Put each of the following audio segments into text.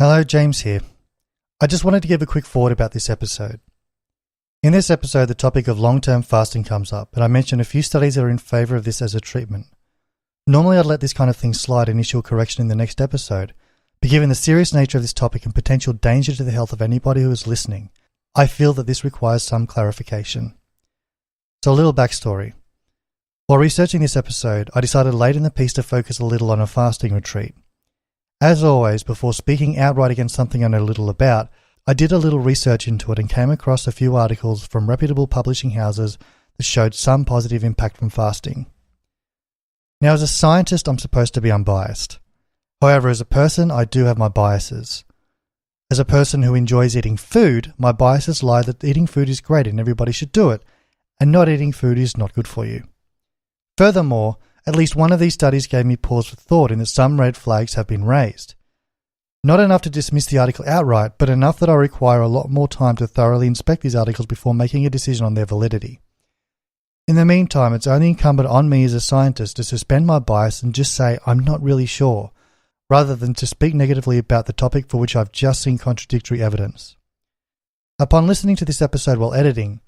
Hello, James here. I just wanted to give a quick forward about this episode. In this episode, the topic of long-term fasting comes up, and I mention a few studies that are in favour of this as a treatment. Normally I'd let this kind of thing slide and issue a correction in the next episode, but given the serious nature of this topic and potential danger to the health of anybody who is listening, I feel that this requires some clarification. So a little backstory. While researching this episode, I decided late in the piece to focus a little on a fasting retreat. As always, before speaking outright against something I know little about, I did a little research into it and came across a few articles from reputable publishing houses that showed some positive impact from fasting. Now, as a scientist, I'm supposed to be unbiased. However, as a person, I do have my biases. As a person who enjoys eating food, my biases lie that eating food is great and everybody should do it, and not eating food is not good for you. Furthermore, at least one of these studies gave me pause for thought in that some red flags have been raised. Not enough to dismiss the article outright, but enough that I require a lot more time to thoroughly inspect these articles before making a decision on their validity. In the meantime, it's only incumbent on me as a scientist to suspend my bias and just say I'm not really sure, rather than to speak negatively about the topic for which I've just seen contradictory evidence. Upon listening to this episode while editing,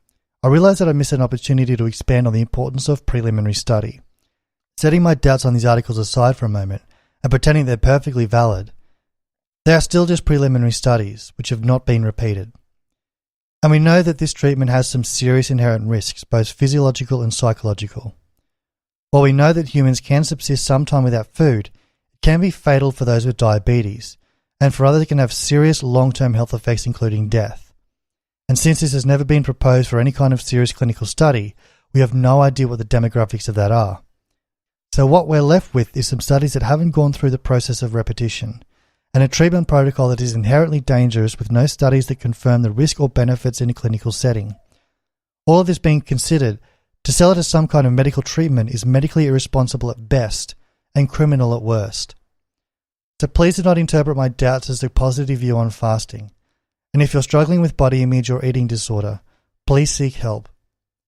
I realised that I missed an opportunity to expand on the importance of preliminary study. Setting my doubts on these articles aside for a moment, and pretending they're perfectly valid, they are still just preliminary studies, which have not been repeated. And we know that this treatment has some serious inherent risks, both physiological and psychological. While we know that humans can subsist some time without food, it can be fatal for those with diabetes, and for others it can have serious long-term health effects including death. And since this has never been proposed for any kind of serious clinical study, we have no idea what the demographics of that are. So what we're left with is some studies that haven't gone through the process of repetition, and a treatment protocol that is inherently dangerous with no studies that confirm the risk or benefits in a clinical setting. All of this being considered, to sell it as some kind of medical treatment is medically irresponsible at best and criminal at worst. So please do not interpret my doubts as a positive view on fasting. And if you're struggling with body image or eating disorder, please seek help.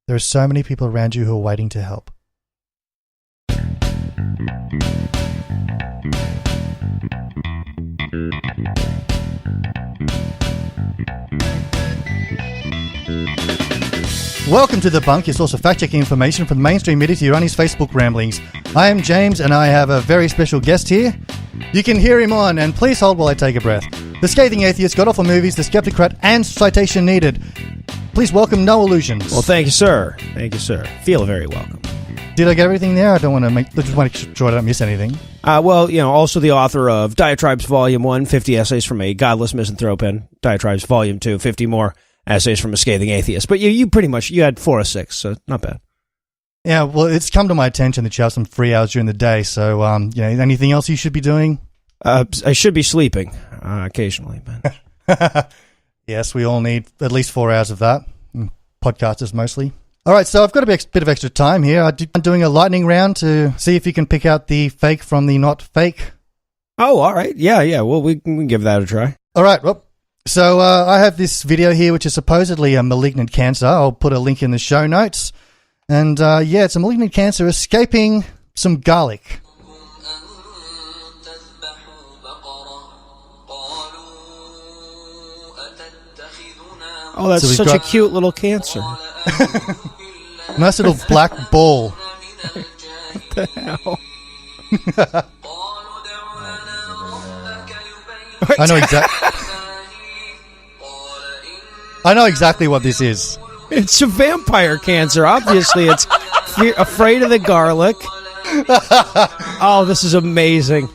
There are so many people around you who are waiting to help. Welcome to The Bunk, your source of fact-checking information from the mainstream media to your honest Facebook ramblings. I am James, and I have a very special guest here. You can hear him on, and please hold while I take a breath. The Scathing Atheist, God-awful movies, the Skepticrat, and Citation needed. Please welcome No Illusions. Well, thank you, sir. Thank you, sir. Feel very welcome. Did I get everything there? I just want to make sure I don't miss anything. Also the author of Diatribes Volume 1, 50 Essays from a Godless Misanthrope, and Diatribes Volume 2, 50 more essays from a Scathing Atheist. But you pretty much, you had 4 or 6, so not bad. Yeah, well, it's come to my attention that you have some free hours during the day, so, anything else you should be doing? I should be sleeping, occasionally. But Yes, we all need at least 4 hours of that. Podcasters mostly. All right, so I've got a bit of extra time here. I'm doing a lightning round to see if you can pick out the fake from the not fake. Oh, all right. Yeah. Well, we can give that a try. All right, well, so I have this video here, which is supposedly a malignant cancer. I'll put a link in the show notes. And, it's a malignant cancer escaping some garlic. Oh, that's such a cute little cancer. Nice little black ball. What the hell? I know exactly what this is. It's a vampire cancer. Obviously, it's afraid of the garlic. Oh, this is amazing.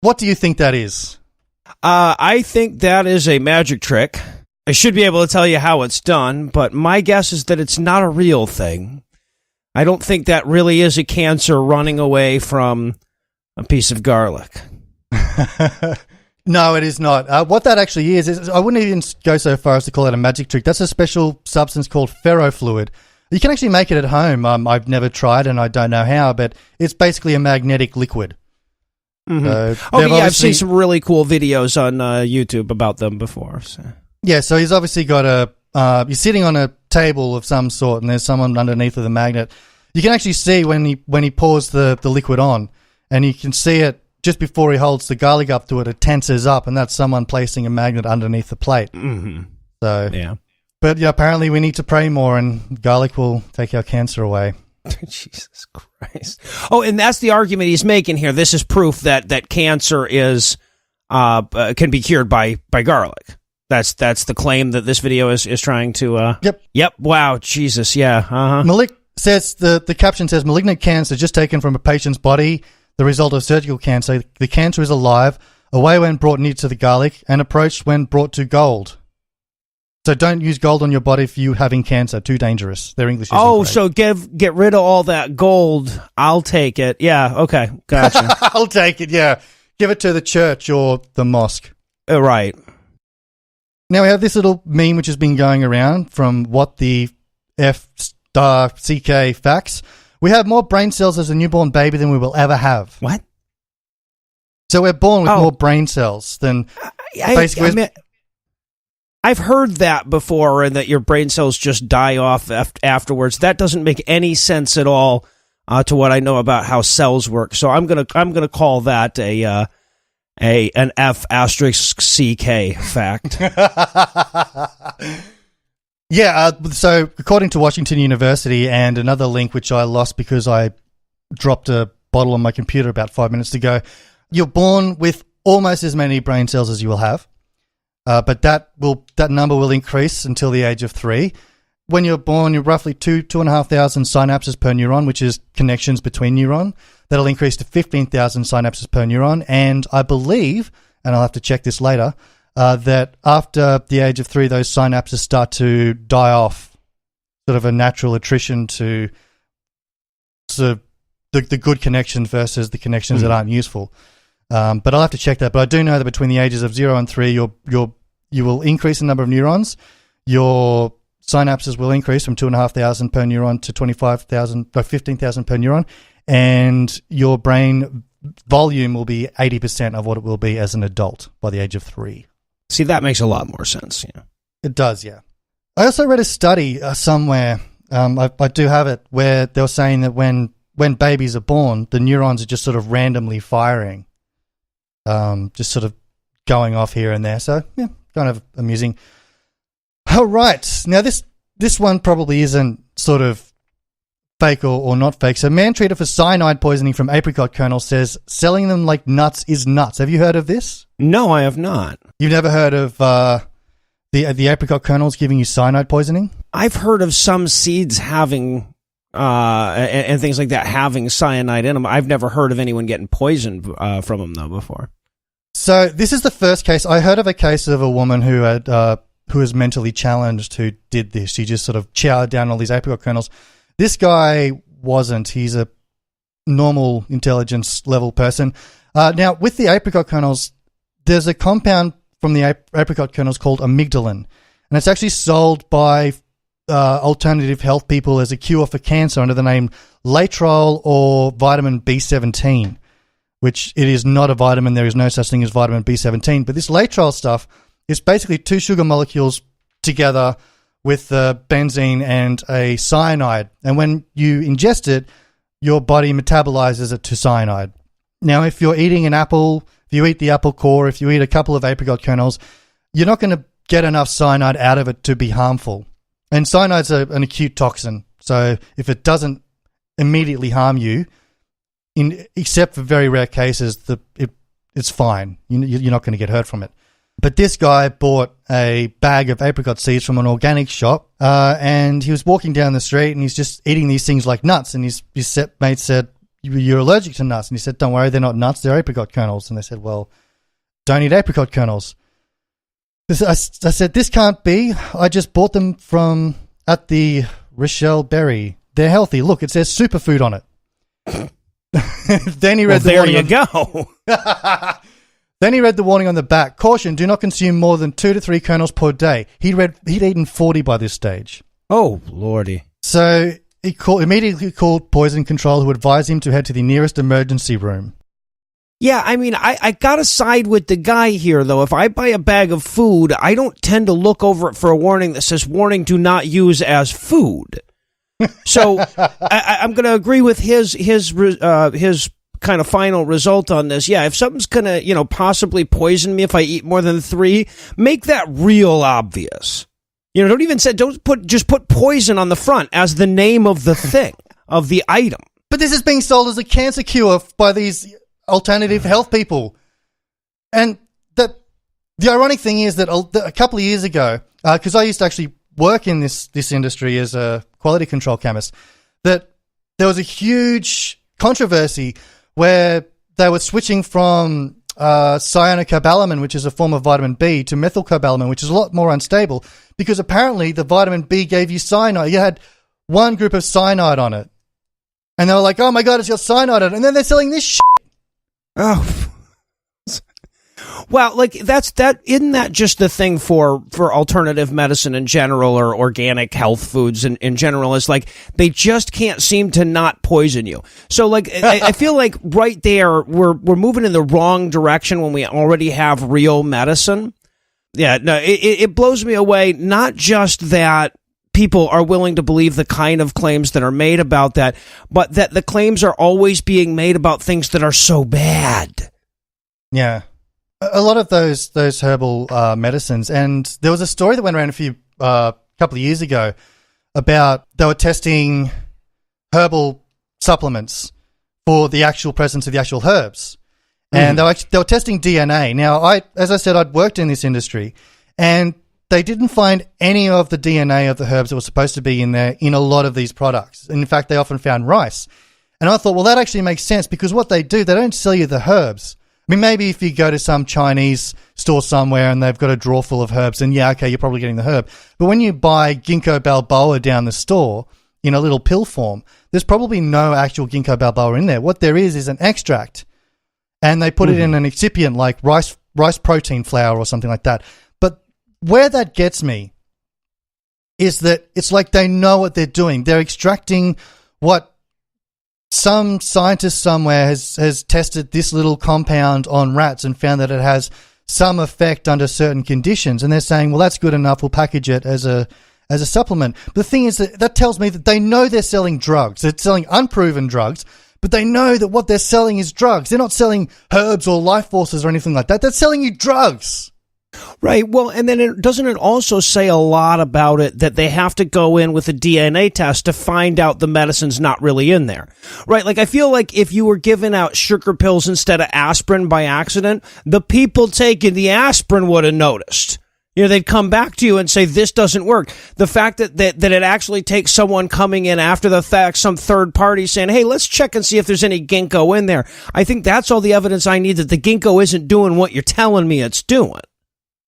What do you think that is? I think that is a magic trick. I should be able to tell you how it's done, but my guess is that it's not a real thing. I don't think that really is a cancer running away from a piece of garlic. No, it is not. What that actually is I wouldn't even go so far as to call it a magic trick. That's a special substance called ferrofluid. You can actually make it at home. I've never tried and I don't know how, but it's basically a magnetic liquid. Mm-hmm. I've seen some really cool videos on YouTube about them before. So. Yeah, so he's obviously got you're sitting on a table of some sort and there's someone underneath with a magnet. You can actually see when he pours the liquid on, and you can see it just before he holds the garlic up to it, it tenses up, and that's someone placing a magnet underneath the plate. Mm-hmm. So, yeah. But yeah, apparently we need to pray more, and garlic will take our cancer away. Jesus Christ. Oh, and that's the argument he's making here. This is proof that cancer is can be cured by garlic. That's the claim that this video is trying to... Yep. Wow. Jesus. Yeah. Uh-huh. Malik says, the caption says, malignant cancer just taken from a patient's body, the result of surgical cancer. The cancer is alive, away when brought near to the garlic, and approached when brought to gold. So don't use gold on your body if you're having cancer. Too dangerous. Their English isn't great. So get rid of all that gold. I'll take it. Yeah, okay. Gotcha. I'll take it, yeah. Give it to the church or the mosque. Right. Now we have this little meme which has been going around from what the F***CK facts. We have more brain cells as a newborn baby than we will ever have. What? So we're born with more brain cells than... I've heard that before, and that your brain cells just die off afterwards. That doesn't make any sense at all to what I know about how cells work. So I'm gonna call that an F***CK fact. Yeah, so according to Washington University and another link which I lost because I dropped a bottle on my computer about 5 minutes ago, you're born with almost as many brain cells as you will have, but that number will increase until the age of 3. When you're born, you're roughly 2,500 synapses per neuron, which is connections between neuron. That'll increase to 15,000 synapses per neuron, and I believe, and I'll have to check this later, that after the age of 3, those synapses start to die off, sort of a natural attrition to sort of the good connections versus the connections that aren't useful. But I'll have to check that. But I do know that between the ages of 0 and 3, you will increase the number of neurons. Your synapses will increase from 2,500 per neuron to 15,000 per neuron, and your brain volume will be 80% of what it will be as an adult by the age of 3. See, that makes a lot more sense. Yeah. It does, yeah. I also read a study somewhere, I do have it, where they were saying that when babies are born, the neurons are just sort of randomly firing, just sort of going off here and there. So, yeah, kind of amusing. All right. Now, this one probably isn't sort of fake or not fake. So, man treated for cyanide poisoning from apricot kernels says selling them like nuts is nuts. Have you heard of this? No, I have not. You've never heard of the apricot kernels giving you cyanide poisoning? I've heard of some seeds having and things like that having cyanide in them. I've never heard of anyone getting poisoned from them though before. So this is the first case. I heard of a case of a woman who was mentally challenged who did this. She just sort of chowed down all these apricot kernels. This guy wasn't. He's a normal intelligence level person. Now, with the apricot kernels, there's a compound from the apricot kernels called amygdalin, and it's actually sold by alternative health people as a cure for cancer under the name Laetrile or vitamin B17, which it is not a vitamin. There is no such thing as vitamin B17. But this Laetrile stuff is basically 2 sugar molecules together with benzene and a cyanide. And when you ingest it, your body metabolizes it to cyanide. Now, if you're eating an apple, if you eat the apple core, if you eat a couple of apricot kernels, you're not going to get enough cyanide out of it to be harmful. And cyanide's an acute toxin. So if it doesn't immediately harm you, except for very rare cases, it's fine. You're not going to get hurt from it. But this guy bought a bag of apricot seeds from an organic shop, and he was walking down the street, and he's just eating these things like nuts. And his mate said, "You're allergic to nuts." And he said, "Don't worry, they're not nuts, they're apricot kernels." And they said, "Well, don't eat apricot kernels." I said, "This can't be. I just bought them at the Rochelle Berry. They're healthy. Look, it says superfood on it." Then he read the warning. There you go. Then he read the warning on the back. Caution, do not consume more than 2 to 3 kernels per day. He'd eaten 40 by this stage. Oh, lordy. So he immediately called poison control, who advised him to head to the nearest emergency room. Yeah, I mean, I gotta side with the guy here, though. If I buy a bag of food, I don't tend to look over it for a warning that says, "Warning, do not use as food." So I'm going to agree with his kind of final result on this. Yeah, if something's going to, possibly poison me if I eat more than 3, make that real obvious. Just put poison on the front as the name of the thing, of the item. But this is being sold as a cancer cure by these alternative health people. And the ironic thing is that a couple of years ago, because I used to actually work in this industry as a quality control chemist, that there was a huge controversy where they were switching from cyanocobalamin, which is a form of vitamin B, to methylcobalamin, which is a lot more unstable, because apparently the vitamin B gave you cyanide. You had one group of cyanide on it. And they were like, oh my God, it's got cyanide on it. And then they're selling this shit. Oh. Well, isn't that just the thing for alternative medicine in general, or organic health foods in general, is like they just can't seem to not poison you. So I feel like right there we're moving in the wrong direction when we already have real medicine. Yeah, no, it blows me away, not just that people are willing to believe the kind of claims that are made about that, but that the claims are always being made about things that are so bad. Yeah. A lot of those herbal medicines, and there was a story that went around a couple of years ago about they were testing herbal supplements for the actual presence of the actual herbs, and they were testing DNA. Now, as I said, I'd worked in this industry, and they didn't find any of the DNA of the herbs that were supposed to be in there in a lot of these products. And in fact, they often found rice, and I thought, well, that actually makes sense, because what they do, they don't sell you the herbs. I mean, maybe if you go to some Chinese store somewhere and they've got a drawer full of herbs, and yeah, okay, you're probably getting the herb. But when you buy ginkgo biloba down the store in a little pill form, there's probably no actual ginkgo biloba in there. What there is an extract, and they put it in an excipient like rice protein flour or something like that. But where that gets me is that it's like they know what they're doing. They're extracting what some scientist somewhere has tested this little compound on rats and found that it has some effect under certain conditions, and they're saying, well, that's good enough, we'll package it as a supplement. But the thing is that tells me that they know they're selling drugs. They're selling unproven drugs, but they know that what they're selling is drugs. They're not selling herbs or life forces or anything like that. They're selling you drugs. Right. Well, and then doesn't it also say a lot about it that they have to go in with a DNA test to find out the medicine's not really in there? Right. Like, I feel like if you were giving out sugar pills instead of aspirin by accident, the people taking the aspirin would have noticed. They'd come back to you and say, this doesn't work. The fact that it actually takes someone coming in after the fact, some third party saying, hey, let's check and see if there's any ginkgo in there. I think that's all the evidence I need that the ginkgo isn't doing what you're telling me it's doing.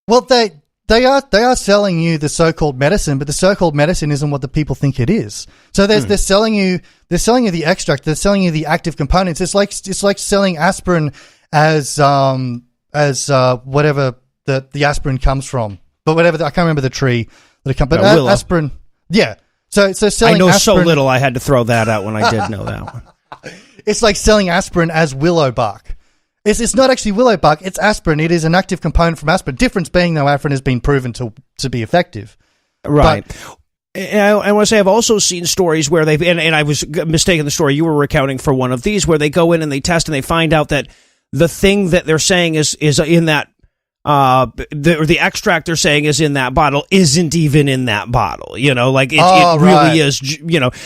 Well, they are selling you the so-called medicine, but the so-called medicine isn't what the people think it is. So they're selling you the extract, they're selling you the active components. It's like selling aspirin as whatever the aspirin comes from, but whatever I can't remember the tree that it comes. But aspirin, yeah. So selling. I know aspirin, so little. I had to throw that out when I did know that one. It's like selling aspirin as willow bark. It's not actually willow bark, it's aspirin. It is an active component from aspirin. Difference being, though, aspirin has been proven to be effective. Right. And I want to say I've also seen stories where they've, and I was mistaken the story you were recounting for one of these, where they go in and they test and they find out that the thing that they're saying is in that, the extract they're saying is in that bottle isn't even in that bottle, it really is,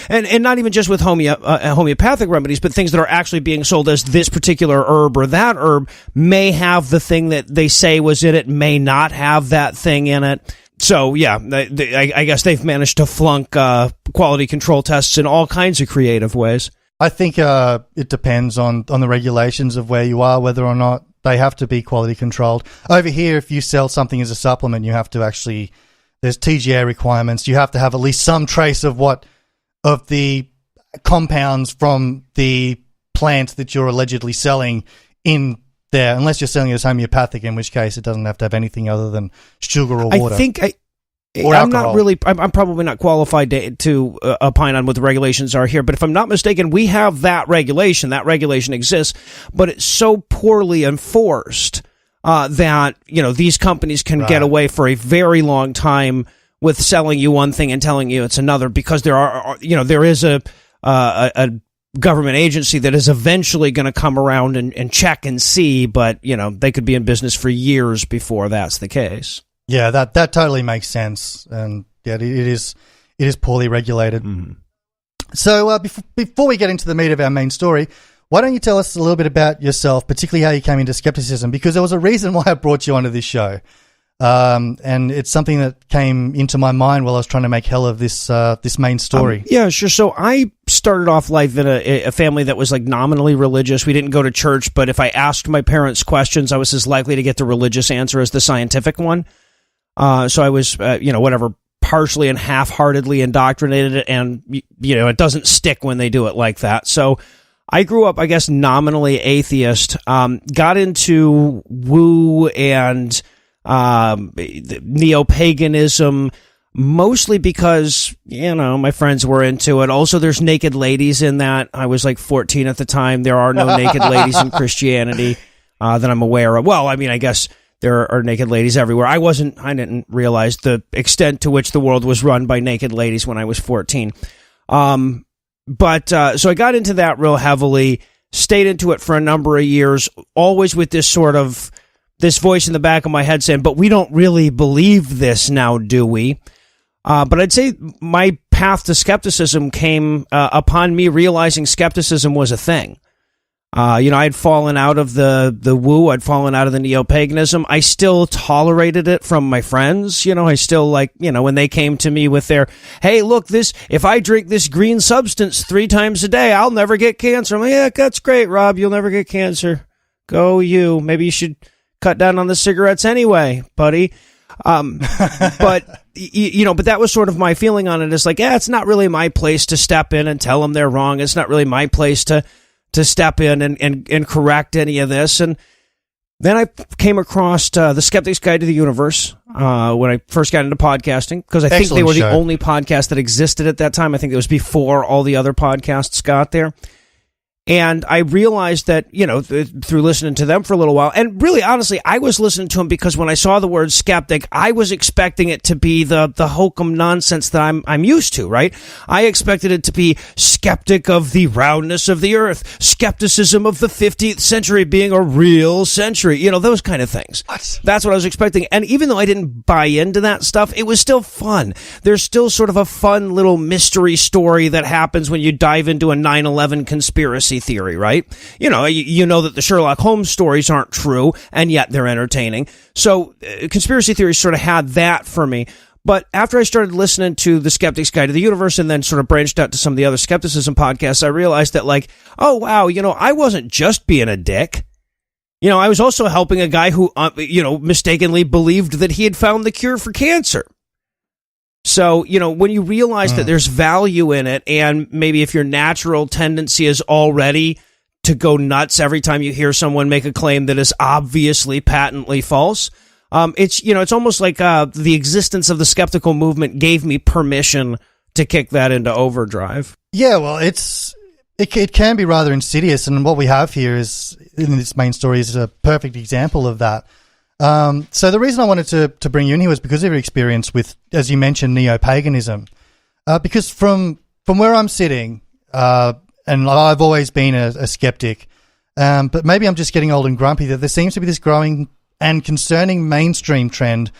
and not even just with homeopathic remedies, but things that are actually being sold as this particular herb or that herb may have the thing that they say was in it, may not have that thing in it. So yeah, I guess they've managed to flunk quality control tests in all kinds of creative ways. I think it depends on the regulations of where you are, whether or not they have to be quality controlled. Over here, if you sell something as a supplement, you have to actually, there's TGA requirements. You have to have at least some trace of the compounds from the plant that you're allegedly selling in there, unless you're selling it as homeopathic, in which case it doesn't have to have anything other than sugar or water. I'm probably not qualified to opine on what the regulations are here, but if I'm not mistaken, we have that regulation. That regulation exists, but it's so poorly enforced that these companies can get away for a very long time with selling you one thing and telling you it's another, because there is a government agency that is eventually going to come around and check and see, but they could be in business for years before that's the case. Yeah, that totally makes sense, and yeah, it is poorly regulated. Mm-hmm. So before we get into the meat of our main story, why don't you tell us a little bit about yourself, particularly how you came into skepticism? Because there was a reason why I brought you onto this show, and it's something that came into my mind while I was trying to make hell of this main story. Yeah, sure. So I started off life in a family that was like nominally religious. We didn't go to church, but if I asked my parents questions, I was as likely to get the religious answer as the scientific one. So I was, partially and half-heartedly indoctrinated, and it doesn't stick when they do it like that. So I grew up, I guess, nominally atheist, got into woo and neo-paganism, mostly because, my friends were into it. Also, there's naked ladies in that. I was like 14 at the time. There are no naked ladies in Christianity that I'm aware of. Well, I mean, I guess there are naked ladies everywhere. I didn't realize the extent to which the world was run by naked ladies when I was 14. So I got into that real heavily, stayed into it for a number of years, always with this voice in the back of my head saying, but we don't really believe this now, do we? But I'd say my path to skepticism came upon me realizing skepticism was a thing. I had fallen out of the woo, I'd fallen out of the neo-paganism. I still tolerated it from my friends. I still when they came to me with their, hey, look, if I drink this green substance 3 times a day, I'll never get cancer. I'm like, yeah, that's great, Rob. You'll never get cancer. Go you. Maybe you should cut down on the cigarettes anyway, buddy. But that was sort of my feeling on it. It's like, it's not really my place to step in and tell them they're wrong. It's not really my place to step in and correct any of this. And then I came across The Skeptic's Guide to the Universe when I first got into podcasting, because I think they were the only podcast that existed at that time. I think it was before all the other podcasts got there. And I realized that, through listening to them for a little while, and really, honestly, I was listening to them because when I saw the word skeptic, I was expecting it to be the hokum nonsense that I'm used to, right? I expected it to be skeptic of the roundness of the earth, skepticism of the 15th century being a real century, those kind of things. What? That's what I was expecting. And even though I didn't buy into that stuff, it was still fun. There's still sort of a fun little mystery story that happens when you dive into a 9/11 conspiracy theory, right? You know that the Sherlock Holmes stories aren't true, and yet they're entertaining. So conspiracy theories sort of had that for me. But after I started listening to The Skeptic's Guide to the Universe and then sort of branched out to some of the other skepticism podcasts, I realized that oh, wow, I wasn't just being a dick. I was also helping a guy who, mistakenly believed that he had found the cure for cancer. So, when you realize that there's value in it, and maybe if your natural tendency is already to go nuts every time you hear someone make a claim that is obviously patently false, it's almost like the existence of the skeptical movement gave me permission to kick that into overdrive. Yeah, well, it can be rather insidious, and what we have here is, in this main story, is a perfect example of that. So the reason I wanted to bring you in here was because of your experience with, as you mentioned, neo-paganism. Because from where I'm sitting, and I've always been a skeptic, but maybe I'm just getting old and grumpy, that there seems to be this growing and concerning mainstream trend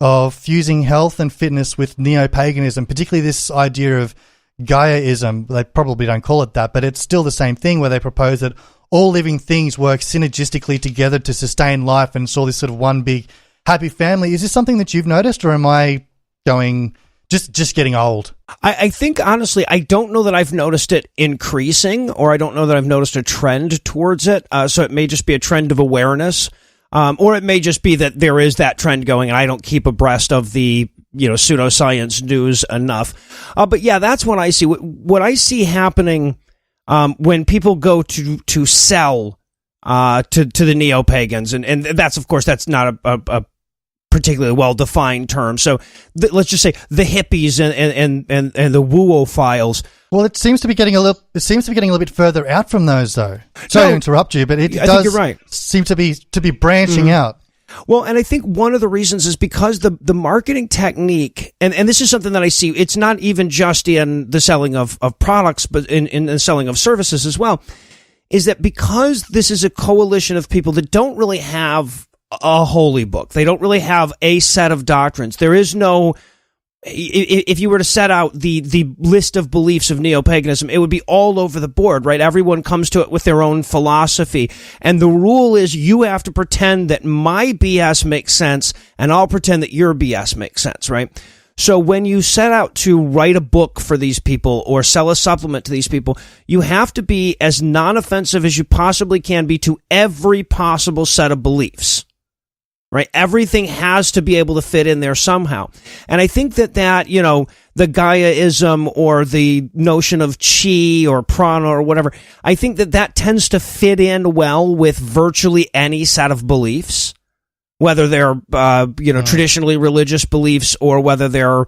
of fusing health and fitness with neo-paganism, particularly this idea of Gaiaism. They probably don't call it that, but it's still the same thing, where they propose that all living things work synergistically together to sustain life, and it's all this sort of one big happy family. Is this something that you've noticed, or am I just getting old? I think, honestly, I don't know that I've noticed it increasing, or I don't know that I've noticed a trend towards it. So it may just be a trend of awareness, or it may just be that there is that trend going, and I don't keep abreast of the pseudoscience news enough. But yeah, that's what I see. What I see happening when people go to sell to the neo-pagans, and that's, of course, that's not a particularly well-defined term. So let's just say the hippies and the woophiles. Well, it seems to be getting a little bit further out from those, though. Sorry to interrupt you, but I think you're right. Seem to be branching out. Well, and I think one of the reasons is because the marketing technique, and this is something that I see, it's not even just in the selling of products, but in the selling of services as well, is that because this is a coalition of people that don't really have a holy book, they don't really have a set of doctrines. There is no, if you were to set out the list of beliefs of neo-paganism, it would be all over the board, right? Everyone comes to it with their own philosophy. And the rule is you have to pretend that my BS makes sense, and I'll pretend that your BS makes sense, right? So when you set out to write a book for these people or sell a supplement to these people, you have to be as non-offensive as you possibly can be to every possible set of beliefs. Right? Everything has to be able to fit in there somehow. And I think that, you know, the Gaiaism or the notion of chi or prana or whatever, I think that tends to fit in well with virtually any set of beliefs, whether they're, traditionally religious beliefs or whether they're,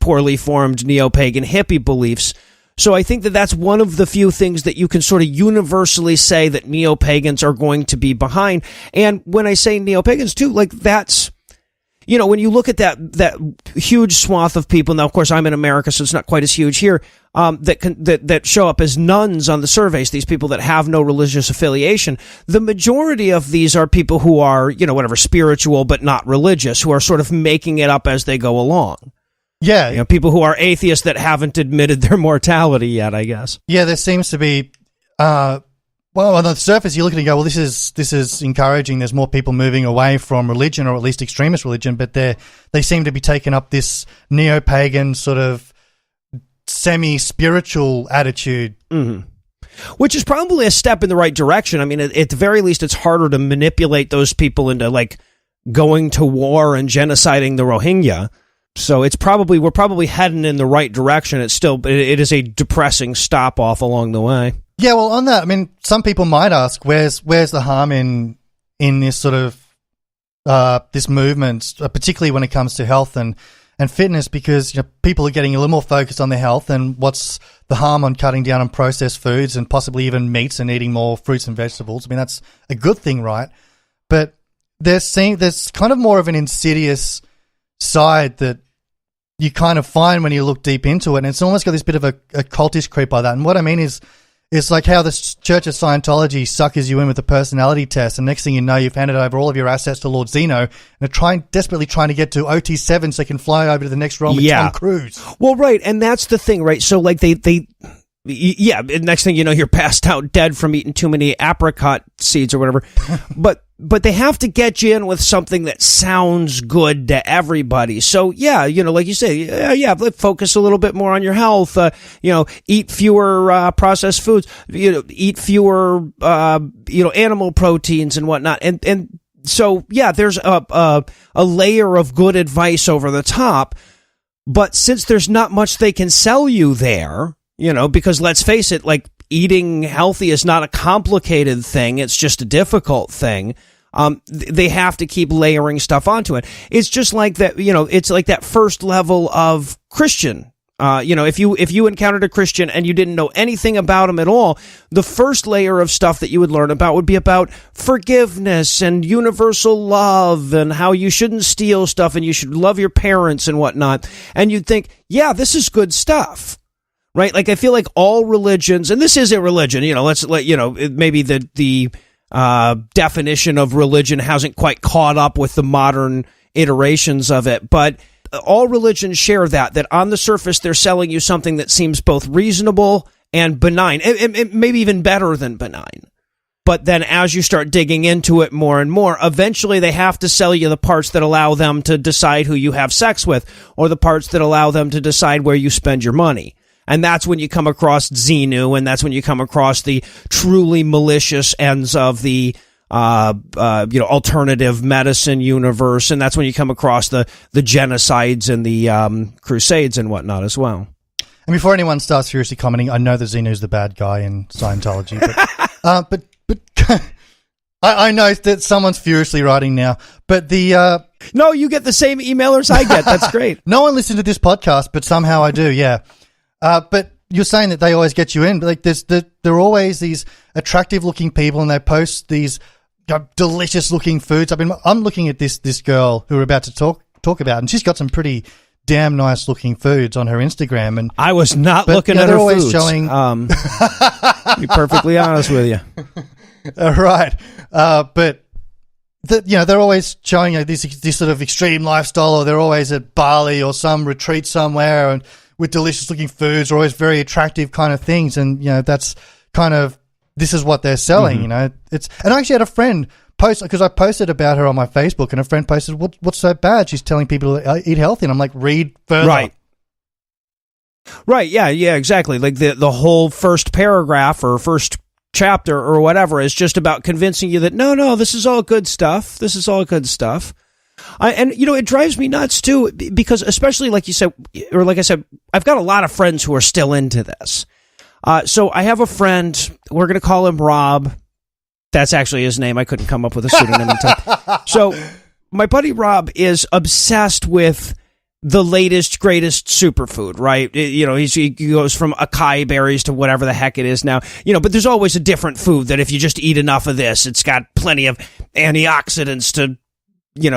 poorly formed neo-pagan hippie beliefs. So I think that's one of the few things that you can sort of universally say that neo-pagans are going to be behind. And when I say neo-pagans too, like that's, when you look at that huge swath of people, now of course I'm in America, so it's not quite as huge here, that show up as nuns on the surveys, these people that have no religious affiliation, the majority of these are people who are, spiritual but not religious, who are sort of making it up as they go along. Yeah. People who are atheists that haven't admitted their mortality yet, I guess. Yeah, there seems to be, on the surface you look at it and go, well, this is encouraging. There's more people moving away from religion, or at least extremist religion, but they seem to be taking up this neo-pagan sort of semi-spiritual attitude. Mm-hmm. Which is probably a step in the right direction. I mean, at the very least, it's harder to manipulate those people into, like, going to war and genociding the Rohingya. So we're probably heading in the right direction. It is a depressing stop off along the way. Yeah, well, on that, I mean, some people might ask, where's the harm in this sort of this movement, particularly when it comes to health and fitness, because people are getting a little more focused on their health, and what's the harm on cutting down on processed foods and possibly even meats and eating more fruits and vegetables? I mean, that's a good thing, right? But there's kind of more of an insidious side that you kind of find when you look deep into it, and it's almost got this bit of a cultish creep by that. And what I mean is, it's like how the Church of Scientology suckers you in with a personality test, and next thing you know, you've handed over all of your assets to Lord Zeno, and are desperately trying to get to OT7 so they can fly over to the next realm with Tom Cruise. Well, right, and that's the thing, right? So, like, next thing you know, you're passed out dead from eating too many apricot seeds or whatever. But they have to get you in with something that sounds good to everybody. So, like you say, let's focus a little bit more on your health. Eat fewer processed foods. Eat fewer animal proteins and whatnot. And so, there's a layer of good advice over the top. But since there's not much they can sell you there, because let's face it, like, eating healthy is not a complicated thing. It's just a difficult thing. They have to keep layering stuff onto it. It's just like that, it's like that first level of Christian. If you encountered a Christian and you didn't know anything about him at all, the first layer of stuff that you would learn about would be about forgiveness and universal love and how you shouldn't steal stuff and you should love your parents and whatnot. And you'd think, this is good stuff. Right? Like, I feel like all religions, and this is a religion, maybe the definition of religion hasn't quite caught up with the modern iterations of it, but all religions share that on the surface they're selling you something that seems both reasonable and benign, and maybe even better than benign. But then as you start digging into it more and more, eventually they have to sell you the parts that allow them to decide who you have sex with, or the parts that allow them to decide where you spend your money. And that's when you come across Xenu, and that's when you come across the truly malicious ends of the alternative medicine universe, and that's when you come across the genocides and the crusades and whatnot as well. And before anyone starts furiously commenting, I know that Xenu's the bad guy in Scientology, but I know that someone's furiously writing now. But no, you get the same emailers I get. That's great. No one listens to this podcast, but somehow I do. Yeah. But you're saying that they always get you in. But like, there are always these attractive-looking people, and they post these delicious looking foods. I'm looking at this girl who we're about to talk about, and she's got some pretty damn nice looking foods on her Instagram. And I was not looking at her foods. Showing, to be perfectly honest with you. Right. But they're always showing this sort of extreme lifestyle, or they're always at Bali or some retreat somewhere, and with delicious looking foods, or always very attractive kind of things. And that's kind of, this is what they're selling. And I actually had a friend post, because I posted about her on my Facebook, and a friend posted, "What's so bad? She's telling people to eat healthy." And I'm like, read further. Right. Yeah, exactly. Like the whole first paragraph or first chapter or whatever is just about convincing you that no, this is all good stuff. This is all good stuff. It drives me nuts too, because especially like you said, or like I said, I've got a lot of friends who are still into this. So I have a friend, we're going to call him Rob. That's actually his name. I couldn't come up with a pseudonym in time. So my buddy Rob is obsessed with the latest, greatest superfood, right? He goes from acai berries to whatever the heck it is now. But there's always a different food that if you just eat enough of this, it's got plenty of antioxidants to,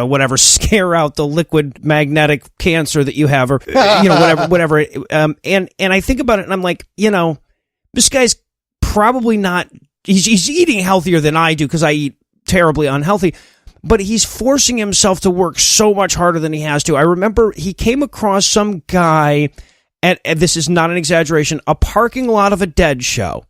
whatever, scare out the liquid magnetic cancer that you have, or, whatever. And I think about it and I'm like, this guy's probably not, he's eating healthier than I do because I eat terribly unhealthy, but he's forcing himself to work so much harder than he has to. I remember he came across some guy at this is not an exaggeration, a parking lot of a Dead show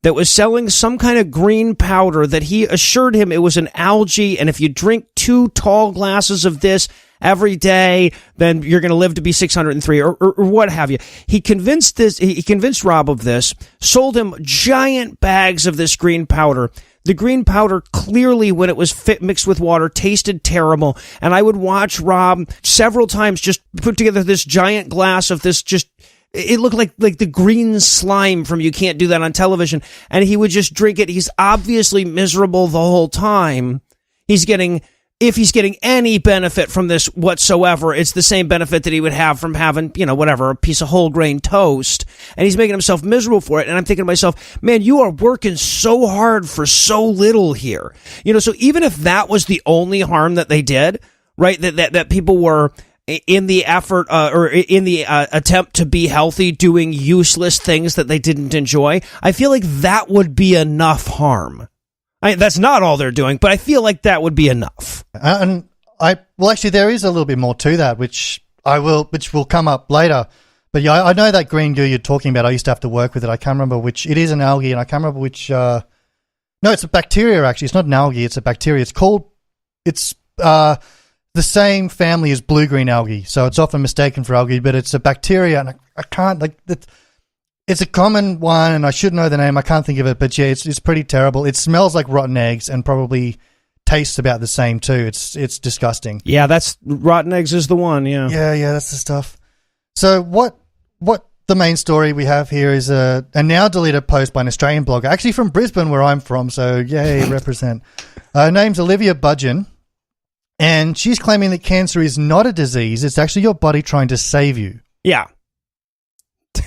that was selling some kind of green powder that he assured him it was an algae, and if you drink 2 tall glasses of this every day, then you're going to live to be 603 or what have you. He convinced Rob of this, sold him giant bags of this green powder. The green powder clearly, when it was mixed with water, tasted terrible. And I would watch Rob several times just put together this giant glass of this it looked like the green slime from You Can't Do That on Television. And he would just drink it. He's obviously miserable the whole time. If he's getting any benefit from this whatsoever, it's the same benefit that he would have from having, a piece of whole grain toast. And he's making himself miserable for it. And I'm thinking to myself, man, you are working so hard for so little here. So even if that was the only harm that they did, right, that people were in the effort or in the attempt to be healthy doing useless things that they didn't enjoy, I feel like that would be enough harm. That's not all they're doing, but I feel like that would be enough. Actually, there is a little bit more to that, which will come up later. But yeah, I know that green goo you're talking about. I used to have to work with it. I can't remember which. It is an algae, and I can't remember which. No, it's a bacteria. Actually, it's not an algae. It's a bacteria. It's the same family as blue-green algae, so it's often mistaken for algae, but it's a bacteria, and I can't It's a common one, and I should know the name. I can't think of it, but yeah, it's pretty terrible. It smells like rotten eggs and probably tastes about the same too. It's disgusting. Yeah, that's rotten eggs is the one. Yeah, that's the stuff. So what the main story we have here is a now deleted post by an Australian blogger, actually from Brisbane, where I'm from. So yay, represent. Her name's Olivia Budgen, and she's claiming that cancer is not a disease. It's actually your body trying to save you. Yeah.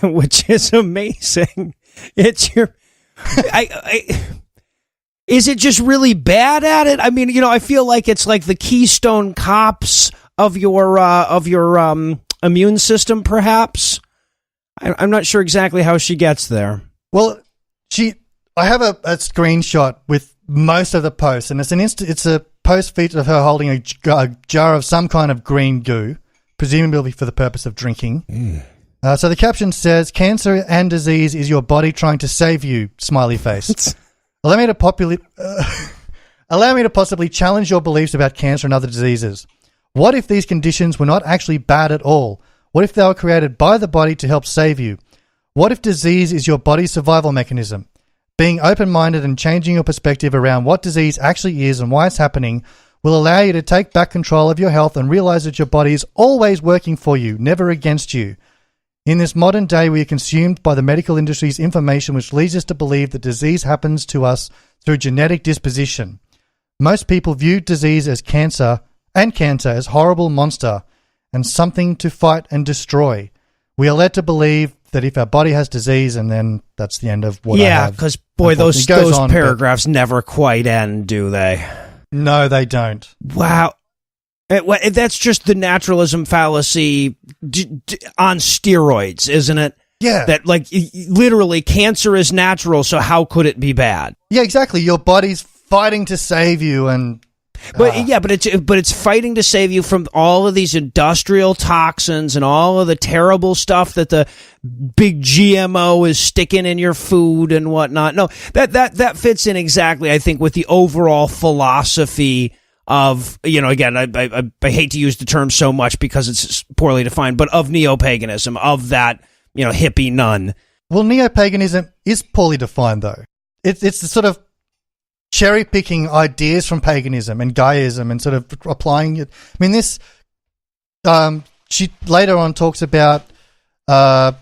Which is amazing. It's your, is it just really bad at it? I mean, I feel like it's like the Keystone Cops of your immune system, perhaps. I'm not sure exactly how she gets there. Well, I have a screenshot with most of the posts, and it's a post feature of her holding a jar of some kind of green goo, presumably for the purpose of drinking. So the caption says, "Cancer and disease is your body trying to save you," smiley face. Allow me to possibly challenge your beliefs about cancer and other diseases. What if these conditions were not actually bad at all? What if they were created by the body to help save you? What if disease is your body's survival mechanism? Being open-minded and changing your perspective around what disease actually is and why it's happening will allow you to take back control of your health and realize that your body is always working for you, never against you. In this modern day, we are consumed by the medical industry's information, which leads us to believe that disease happens to us through genetic disposition. Most people view disease as cancer as horrible monster and something to fight and destroy. We are led to believe that if our body has disease, and then that's the end of what I Yeah, have. because, boy, those on, paragraphs never quite end, do they? No, they don't. Wow. That's just the naturalism fallacy on steroids, isn't it? Yeah. That, like, literally, cancer is natural, so how could it be bad? Yeah, exactly. Your body's fighting to save you, and... But it's fighting to save you from all of these industrial toxins and all of the terrible stuff that the big GMO is sticking in your food and whatnot. No, that fits in exactly, I think, with the overall philosophy of, again, I hate to use the term so much because it's poorly defined, but of neo-paganism, of that, hippie nun. Well, neo-paganism is poorly defined, though. It's the sort of cherry-picking ideas from paganism and Gaiaism and sort of applying it. I mean, this, she later on talks about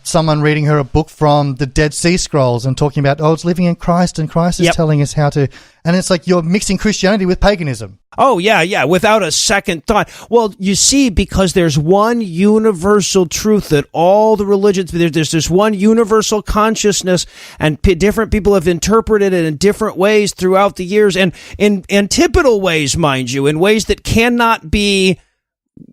someone reading her a book from the Dead Sea Scrolls and talking about, it's living in Christ, and Christ is telling us how to, and it's like you're mixing Christianity with paganism. Oh, yeah, without a second thought. Well, you see, because there's one universal truth that all the religions, there's this one universal consciousness, and different people have interpreted it in different ways throughout the years, and in antipodal ways, mind you, in ways that cannot be,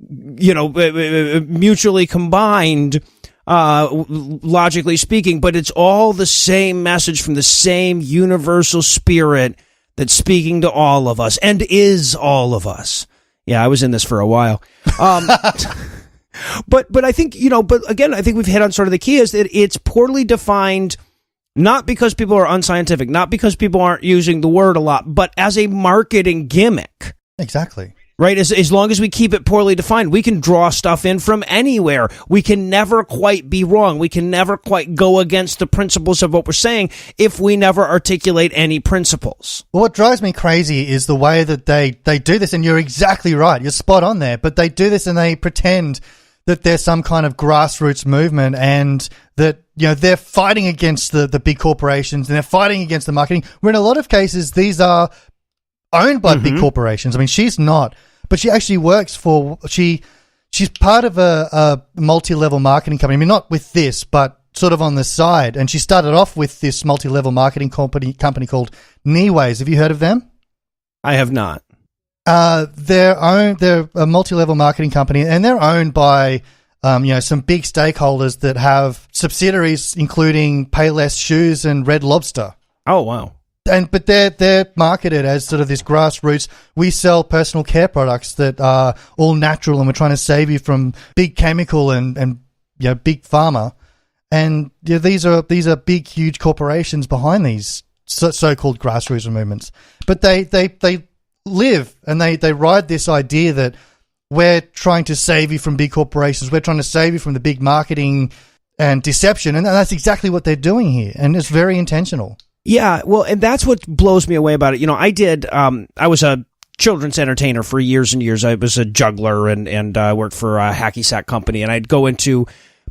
mutually combined, logically speaking, but it's all the same message from the same universal spirit that's speaking to all of us and is all of us. Yeah, I was in this for a while. But I think, but again, I think we've hit on sort of the key is that it's poorly defined, not because people are unscientific, not because people aren't using the word a lot, but as a marketing gimmick. Exactly. Right? As long as we keep it poorly defined, we can draw stuff in from anywhere. We can never quite be wrong. We can never quite go against the principles of what we're saying if we never articulate any principles. Well, what drives me crazy is the way that they do this, and you're exactly right. You're spot on there. But they do this and they pretend that there's some kind of grassroots movement and that, they're fighting against the big corporations and they're fighting against the marketing, where in a lot of cases, these are owned by big corporations. I mean, she's not. But she actually works for, she's part of a multi-level marketing company. I mean, not with this, but sort of on the side. And she started off with this multi-level marketing company called Neways. Have you heard of them? I have not. They're a multi-level marketing company, and they're owned by, some big stakeholders that have subsidiaries, including Payless Shoes and Red Lobster. Oh, wow. But they're marketed as sort of this grassroots. We sell personal care products that are all natural, and we're trying to save you from big chemical and big pharma. And these are big, huge corporations behind these so-called grassroots movements. But they live and they ride this idea that we're trying to save you from big corporations. We're trying to save you from the big marketing and deception, and that's exactly what they're doing here, and it's very intentional. Yeah, well, and that's what blows me away about it. I was a children's entertainer for years and years. I was a juggler and I worked for a hacky sack company, and I'd go into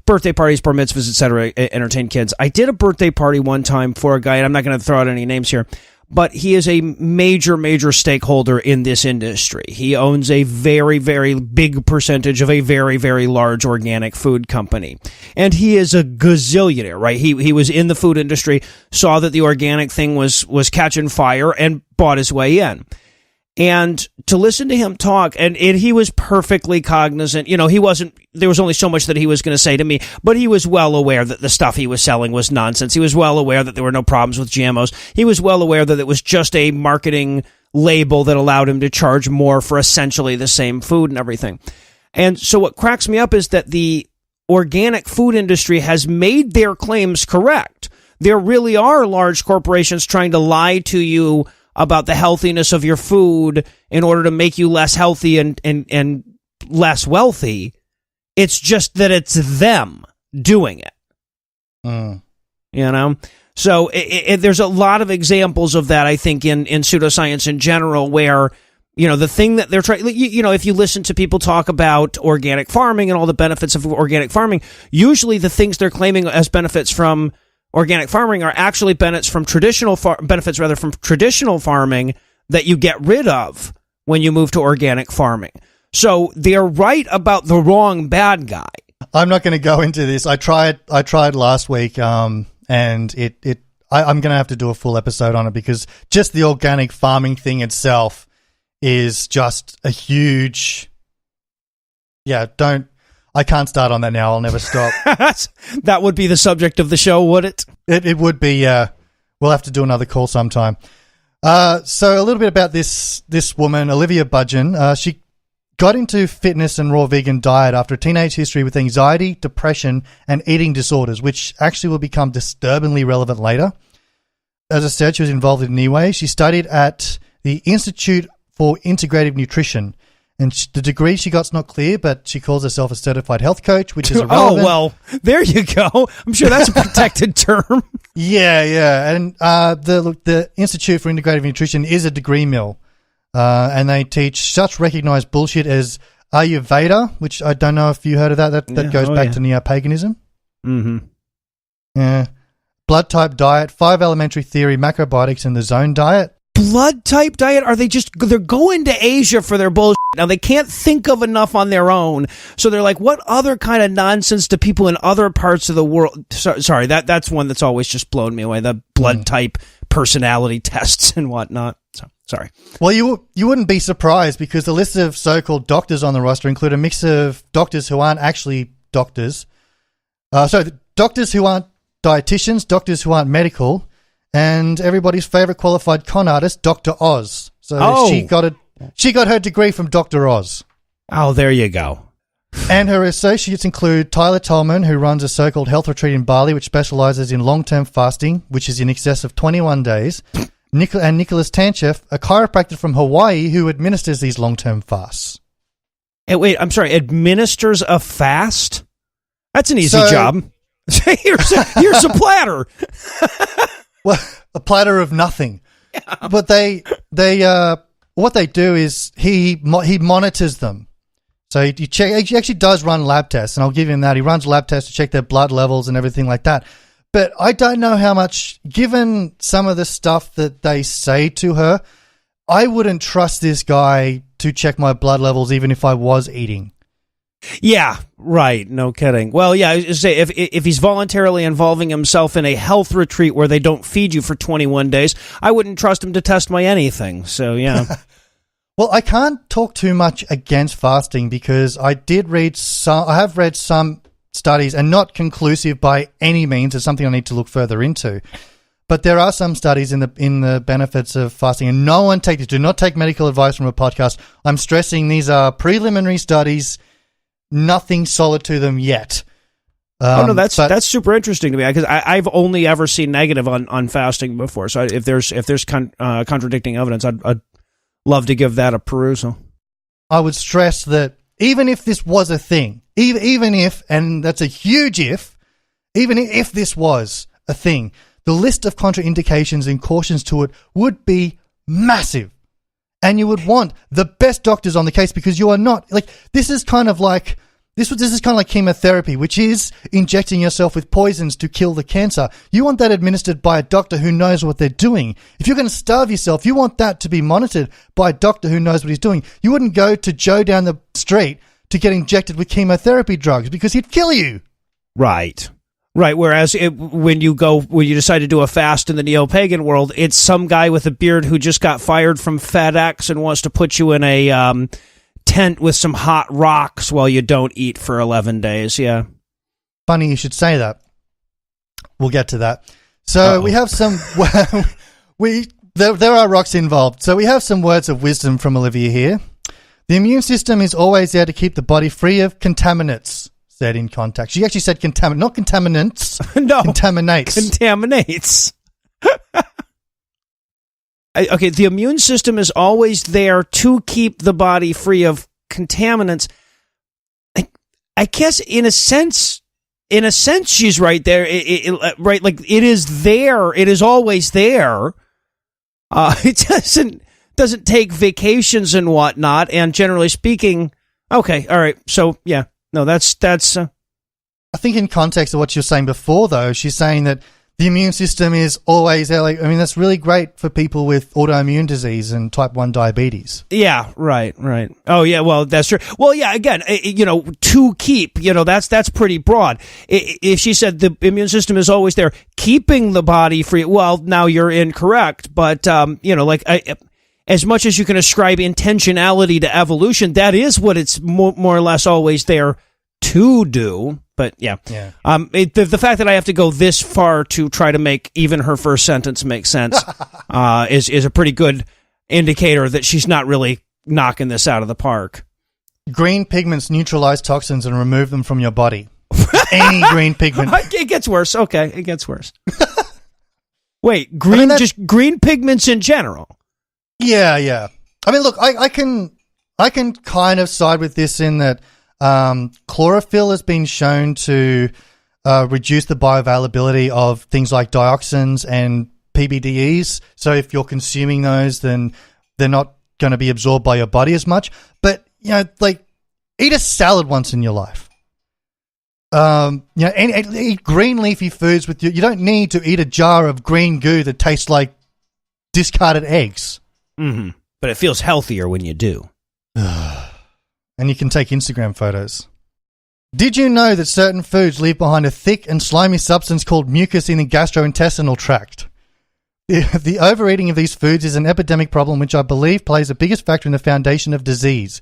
birthday parties, bar mitzvahs, etc., entertain kids. I did a birthday party one time for a guy, and I'm not going to throw out any names here, but he is a major, major stakeholder in this industry. He owns a very, very big percentage of a very, very large organic food company. And he is a gazillionaire, right? He was in the food industry, saw that the organic thing was catching fire, and bought his way in. And to listen to him talk, and he was perfectly cognizant, there was only so much that he was going to say to me, but he was well aware that the stuff he was selling was nonsense. He was well aware that there were no problems with GMOs. He was well aware that it was just a marketing label that allowed him to charge more for essentially the same food and everything. And so what cracks me up is that the organic food industry has made their claims correct. There really are large corporations trying to lie to you about the healthiness of your food in order to make you less healthy and less wealthy. It's just that it's them doing it. So there's a lot of examples of that, I think, in pseudoscience in general, where, the thing that they're trying, if you listen to people talk about organic farming and all the benefits of organic farming, usually the things they're claiming as benefits from organic farming are actually benefits from traditional farming that you get rid of when you move to organic farming. So they're right about the wrong bad guy. I'm not going to go into this. I tried last week, and I'm going to have to do a full episode on it because just the organic farming thing itself is just a huge. Yeah, I can't start on that now. I'll never stop. That would be the subject of the show, would it? It would be. We'll have to do another call sometime. So a little bit about this woman, Olivia Budgen. She got into fitness and raw vegan diet after a teenage history with anxiety, depression, and eating disorders, which actually will become disturbingly relevant later. As I said, she was involved in anyway. She studied at the Institute for Integrative Nutrition. And the degree she got's not clear, but she calls herself a certified health coach, which is irrelevant. Oh, well, there you go. I'm sure that's a protected term. Yeah. And the Institute for Integrative Nutrition is a degree mill. And they teach such recognized bullshit as Ayurveda, which I don't know if you heard of that. That goes back to neo-paganism. Mm-hmm. Yeah. Blood type diet, 5 elementary theory, macrobiotics, and the zone diet. Blood type diet? They're going to Asia for their bullshit. Now, they can't think of enough on their own. So they're like, what other kind of nonsense do people in other parts of the world... Sorry, that's one that's always just blown me away. The blood type personality tests and whatnot. So, sorry. Well, you wouldn't be surprised because the list of so-called doctors on the roster include a mix of doctors who aren't actually doctors. Doctors who aren't dietitians, doctors who aren't medical, and everybody's favorite qualified con artist, Dr. Oz. So she got her degree from Dr. Oz. Oh, there you go. And her associates include Tyler Tolman, who runs a so-called health retreat in Bali, which specializes in long-term fasting, which is in excess of 21 days, and Nicholas Tanchev, a chiropractor from Hawaii who administers these long-term fasts. Hey, wait, I'm sorry, administers a fast? That's an easy job. Here's a platter. Well, a platter of nothing. Yeah. But they what they do is he monitors them. So he actually does run lab tests, and I'll give him that. He runs lab tests to check their blood levels and everything like that. But I don't know how much, given some of the stuff that they say to her, I wouldn't trust this guy to check my blood levels even if I was eating. Yeah, right. No kidding. Well, yeah, I was gonna say, if he's voluntarily involving himself in a health retreat where they don't feed you for 21 days, I wouldn't trust him to test my anything. So, yeah. Well, I can't talk too much against fasting because I have read some studies, and not conclusive by any means. It's something I need to look further into. But there are some studies in the benefits of fasting, and do not take medical advice from a podcast. I'm stressing these are preliminary studies. Nothing solid to them yet. That's super interesting to me because I've only ever seen negative on fasting before. So if there's contradicting evidence, I'd love to give that a perusal. I would stress that even if this was a thing, even if, and that's a huge if, even if this was a thing, the list of contraindications and cautions to it would be massive. And you would want the best doctors on the case because you are not, like, this is kind of like chemotherapy, which is injecting yourself with poisons to kill the cancer. You want that administered by a doctor who knows what they're doing. If you're going to starve yourself, you want that to be monitored by a doctor who knows what he's doing. You wouldn't go to Joe down the street to get injected with chemotherapy drugs because he'd kill you. Right. Whereas when you decide to do a fast in the neo-pagan world, it's some guy with a beard who just got fired from FedEx and wants to put you in a tent with some hot rocks while you don't eat for 11 days. Yeah. Funny you should say that. We'll get to that. So we have some. There are rocks involved. So we have some words of wisdom from Olivia here. The immune system is always there to keep the body free of contaminants. Said in contact. She actually said not contaminants. No. Contaminates. Contaminates. Okay, the immune system is always there to keep the body free of contaminants. I guess in a sense she's right there. Right, like it is there. It is always there. It doesn't take vacations and whatnot. And generally speaking, okay, all right. So yeah. No, that's. I think in context of what she was saying before, though, she's saying that the immune system is always there. Like, I mean, that's really great for people with autoimmune disease and type 1 diabetes. Yeah, right. Oh, yeah, well, that's true. Well, yeah, again, to keep, that's pretty broad. If she said the immune system is always there, keeping the body free, well, now you're incorrect. But, as much as you can ascribe intentionality to evolution, that is what it's more or less always there to do. But yeah. The fact that I have to go this far to try to make even her first sentence make sense is a pretty good indicator that she's not really knocking this out of the park. Green pigments neutralize toxins and remove them from your body. Any green pigment. It gets worse. Okay, it gets worse. Wait, just green pigments in general? Yeah. I mean, look, I can kind of side with this in that chlorophyll has been shown to reduce the bioavailability of things like dioxins and PBDEs. So if you're consuming those, then they're not going to be absorbed by your body as much. But, eat a salad once in your life. And eat green leafy foods with you. You don't need to eat a jar of green goo that tastes like discarded eggs. Mm-hmm. But it feels healthier when you do. And you can take Instagram photos. Did you know that certain foods leave behind a thick and slimy substance called mucus in the gastrointestinal tract? The overeating of these foods is an epidemic problem which I believe plays the biggest factor in the foundation of disease.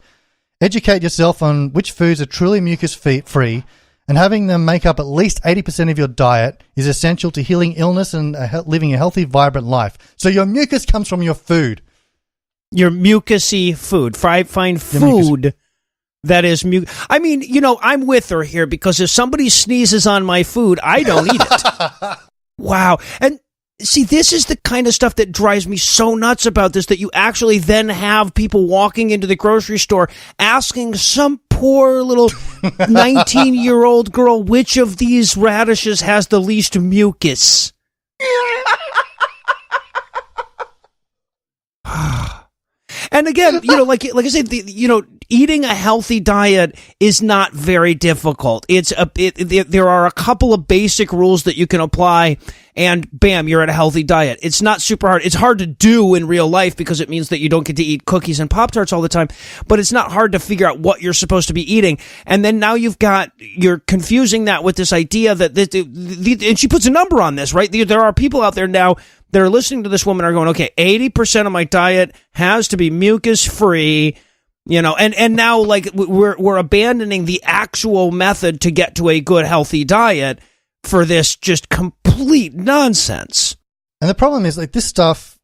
Educate yourself on which foods are truly mucus-free, and having them make up at least 80% of your diet is essential to healing illness and living a healthy, vibrant life. So your mucus comes from your food. Your mucusy food. Find food that is I mean, I'm with her here because if somebody sneezes on my food, I don't eat it. Wow. And see, this is the kind of stuff that drives me so nuts about this, that you actually then have people walking into the grocery store asking some poor little 19-year-old girl which of these radishes has the least mucus. And again, like I said, eating a healthy diet is not very difficult. There are a couple of basic rules that you can apply, and bam, you're at a healthy diet. It's not super hard. It's hard to do in real life because it means that you don't get to eat cookies and Pop-Tarts all the time, but it's not hard to figure out what you're supposed to be eating. And then now you're confusing that with this idea that and she puts a number on this, right? There are people out there now that are listening to this woman are going, okay, 80% of my diet has to be mucus-free, and now like we're abandoning the actual method to get to a good, healthy diet for this just complete nonsense. And the problem is, like, this stuff,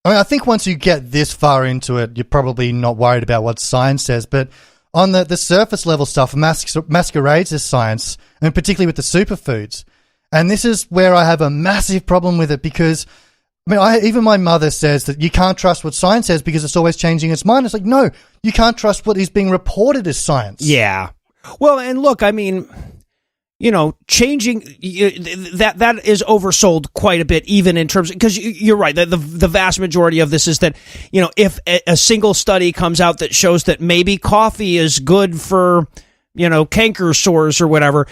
I think once you get this far into it, you're probably not worried about what science says, but on the surface level stuff masquerades as science, and particularly with the superfoods. And this is where I have a massive problem with it because, even my mother says that you can't trust what science says because it's always changing its mind. It's like, no, you can't trust what is being reported as science. Yeah. Well, and look, I mean, changing that is oversold quite a bit, even in terms, because you're right. The vast majority of this is that, if a single study comes out that shows that maybe coffee is good for, canker sores or whatever,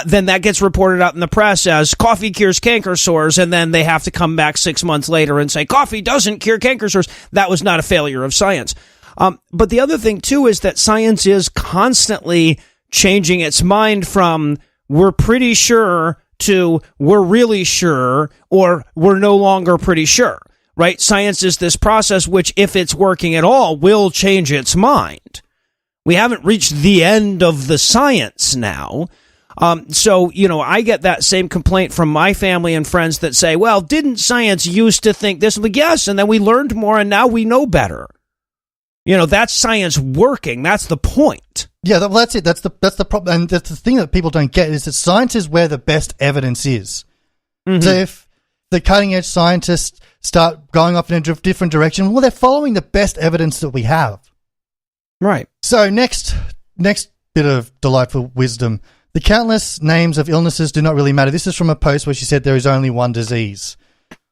then that gets reported out in the press as coffee cures canker sores, and then they have to come back 6 months later and say coffee doesn't cure canker sores. That was not a failure of science. But the other thing, too, is that science is constantly changing its mind from we're pretty sure to we're really sure, or we're no longer pretty sure, right? Science is this process which, if it's working at all, will change its mind. We haven't reached the end of the science now. So, I get that same complaint from my family and friends that say, well, didn't science used to think this? I'm like, yes, and then we learned more and now we know better. That's science working. That's the point. Yeah, that's it. That's the problem. And that's the thing that people don't get is that science is where the best evidence is. Mm-hmm. So if the cutting edge scientists start going off in a different direction, well, they're following the best evidence that we have. Right. So next bit of delightful wisdom. The countless names of illnesses do not really matter. This is from a post where she said there is only one disease.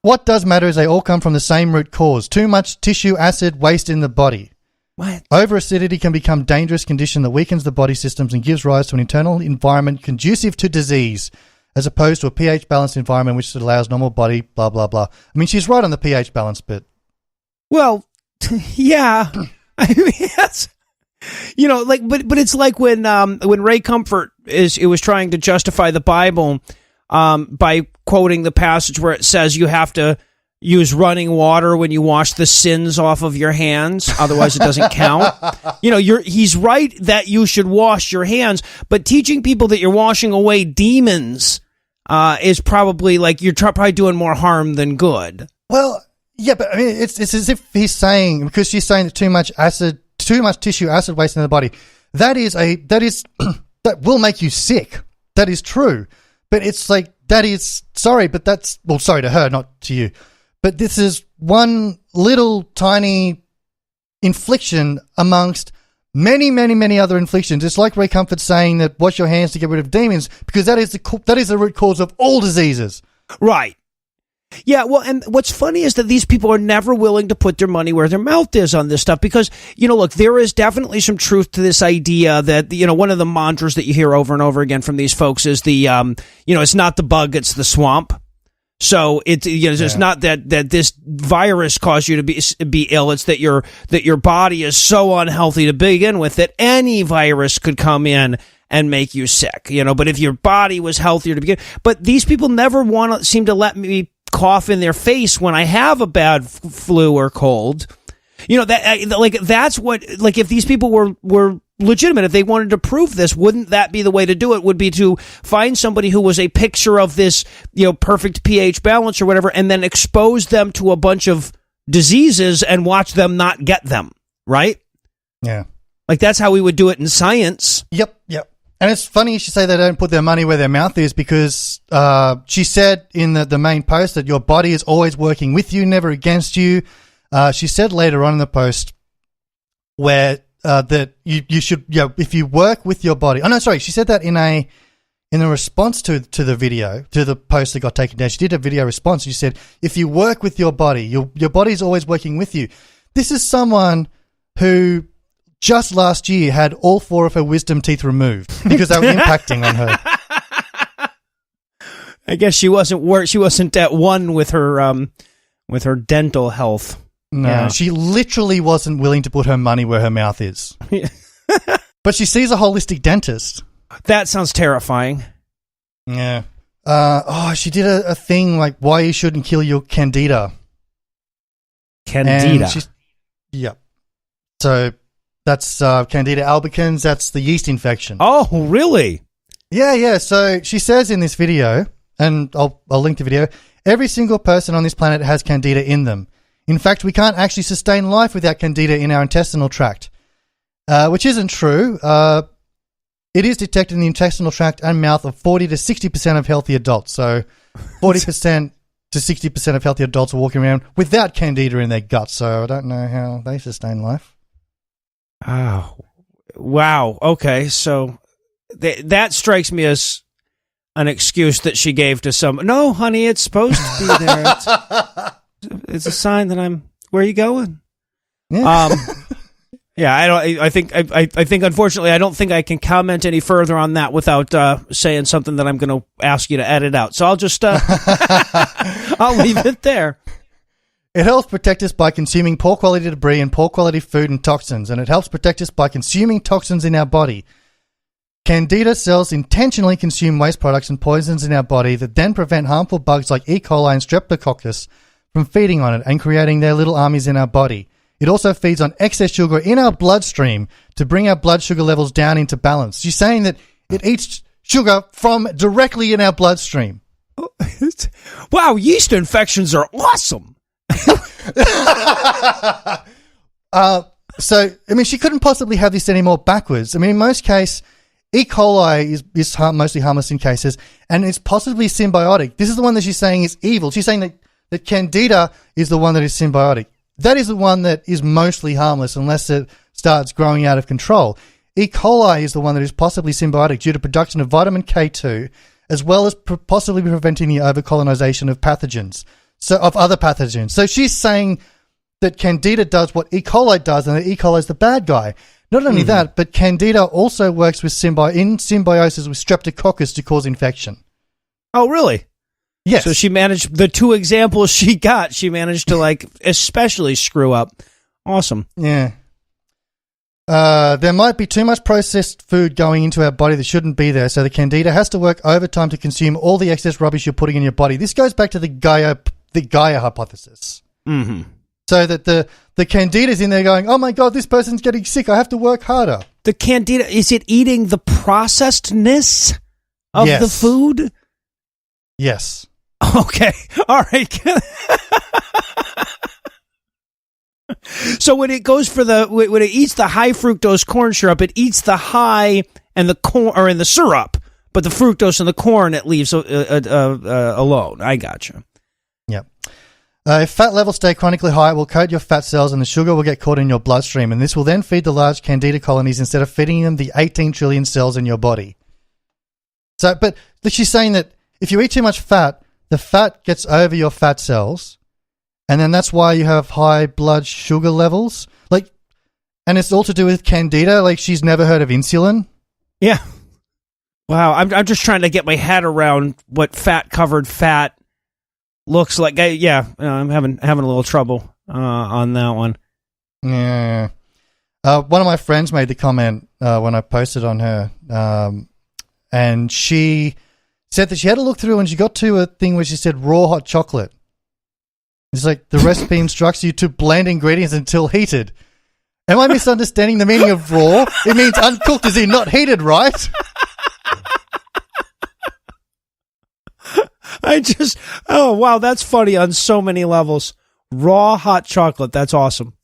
What does matter is they all come from the same root cause. Too much tissue acid waste in the body. What? Over-acidity can become a dangerous condition that weakens the body systems and gives rise to an internal environment conducive to disease. as opposed to a pH balanced environment which allows normal body, blah, blah, blah. I mean, she's right on the pH balance bit. Well, yeah. I mean, that's, you know, like, but it's like when Ray Comfort was trying to justify the Bible by quoting the passage where it says you have to use running water when you wash the sins off of your hands, otherwise it doesn't count. You know, he's right that you should wash your hands, but teaching people that you're washing away demons is probably like you're probably doing more harm than good. Well, yeah, but I mean, it's as if he's saying, because she's saying that too much tissue acid waste in the body, that will make you sick. That is true, but it's like sorry to her, not to you. But this is one little tiny infliction amongst many, many, many other inflictions. It's like Ray Comfort saying that wash your hands to get rid of demons, because that is the root cause of all diseases. Right. Yeah, well, and what's funny is that these people are never willing to put their money where their mouth is on this stuff because, you know, look, there is definitely some truth to this idea that, you know, one of the mantras that you hear over and over again from these folks is the, you know, it's not the bug, it's the swamp. So it's not that this virus caused you to be ill. It's that your body is so unhealthy to begin with that any virus could come in and make you sick. You know, but if your body was healthier to begin, but these people never seem to let me cough in their face when I have a bad flu or cold. You know, that's what, like, if these people were legitimate, if they wanted to prove this, wouldn't that be the way to do it? Would be to find somebody who was a picture of this, you know, perfect pH balance or whatever, and then expose them to a bunch of diseases and watch them not get them, right? Yeah. Like, that's how we would do it in science. Yep. And it's funny you should say they don't put their money where their mouth is, because she said in the main post that your body is always working with you, never against you. She said later on in the post where that you should, you know, if you work with your body. Oh no, sorry, she said that in a response to the video, to the post that got taken down. She did a video response. She said, if you work with your body, your body's always working with you. This is someone who just last year had all 4 of her wisdom teeth removed because they were impacting on her. I guess she wasn't at one with her dental health. No, yeah. She literally wasn't willing to put her money where her mouth is. But she sees a holistic dentist. That sounds terrifying. Yeah. She did a thing like why you shouldn't kill your candida. Candida. Yep. So that's Candida albicans. That's the yeast infection. Oh, really? Yeah. So she says in this video, and I'll link the video, every single person on this planet has candida in them. In fact, we can't actually sustain life without candida in our intestinal tract, which isn't true. It is detected in the intestinal tract and mouth of 40 to 60% of healthy adults. So 40% to 60% of healthy adults are walking around without candida in their guts. So I don't know how they sustain life. Oh, wow. Okay, so that strikes me as an excuse that she gave to some. No, honey, it's supposed to be there. It's a sign that where are you going? Yeah. Yeah, I think unfortunately I don't think I can comment any further on that without saying something that I'm going to ask you to edit out. So I'll just I'll leave it there. It helps protect us by consuming poor quality debris and poor quality food and toxins, and it helps protect us by consuming toxins in our body. Candida cells intentionally consume waste products and poisons in our body that then prevent harmful bugs like E. coli and streptococcus from feeding on it and creating their little armies in our body. It also feeds on excess sugar in our bloodstream to bring our blood sugar levels down into balance. She's saying that it eats sugar from directly in our bloodstream. Wow, yeast infections are awesome. So, I mean, she couldn't possibly have this any more backwards. I mean, in most cases, E. coli is mostly harmless in cases, and it's possibly symbiotic. This is the one that she's saying is evil. She's saying that Candida is the one that is symbiotic. That is the one that is mostly harmless unless it starts growing out of control. E. coli is the one that is possibly symbiotic due to production of vitamin K2, as well as possibly preventing the overcolonization of pathogens, so of other pathogens. So she's saying that Candida does what E. coli does, and that E. coli is the bad guy. Not only that, but Candida also works with in symbiosis with Streptococcus to cause infection. Oh, really? Yes. So she managed, the 2 examples she got, she managed to, like, especially screw up. Awesome. Yeah. There might be too much processed food going into our body that shouldn't be there, so the candida has to work overtime to consume all the excess rubbish you're putting in your body. This goes back to the Gaia hypothesis. Mm-hmm. So that the candida's in there going, oh my God, this person's getting sick, I have to work harder. The candida, is it eating the processedness of the food? Yes. Okay. All right. So when it goes for when it eats the high fructose corn syrup, it eats the high and the corn, or in the syrup, but the fructose and the corn it leaves alone. I gotcha. Yep. If fat levels stay chronically high, it will coat your fat cells and the sugar will get caught in your bloodstream, and this will then feed the large candida colonies instead of feeding them the 18 trillion cells in your body. So, but she's saying that if you eat too much fat, the fat gets over your fat cells, and then that's why you have high blood sugar levels. Like, and it's all to do with candida. Like, she's never heard of insulin. Yeah. Wow. I'm just trying to get my head around what fat-covered fat looks like. Yeah, I'm having a little trouble on that one. Yeah. One of my friends made the comment when I posted on her, and she said that she had to look through and she got to a thing where she said raw hot chocolate. It's like the recipe instructs you to blend ingredients until heated. Am I misunderstanding the meaning of raw? It means uncooked, as in not heated, right? Oh, wow, that's funny on so many levels. Raw hot chocolate, that's awesome.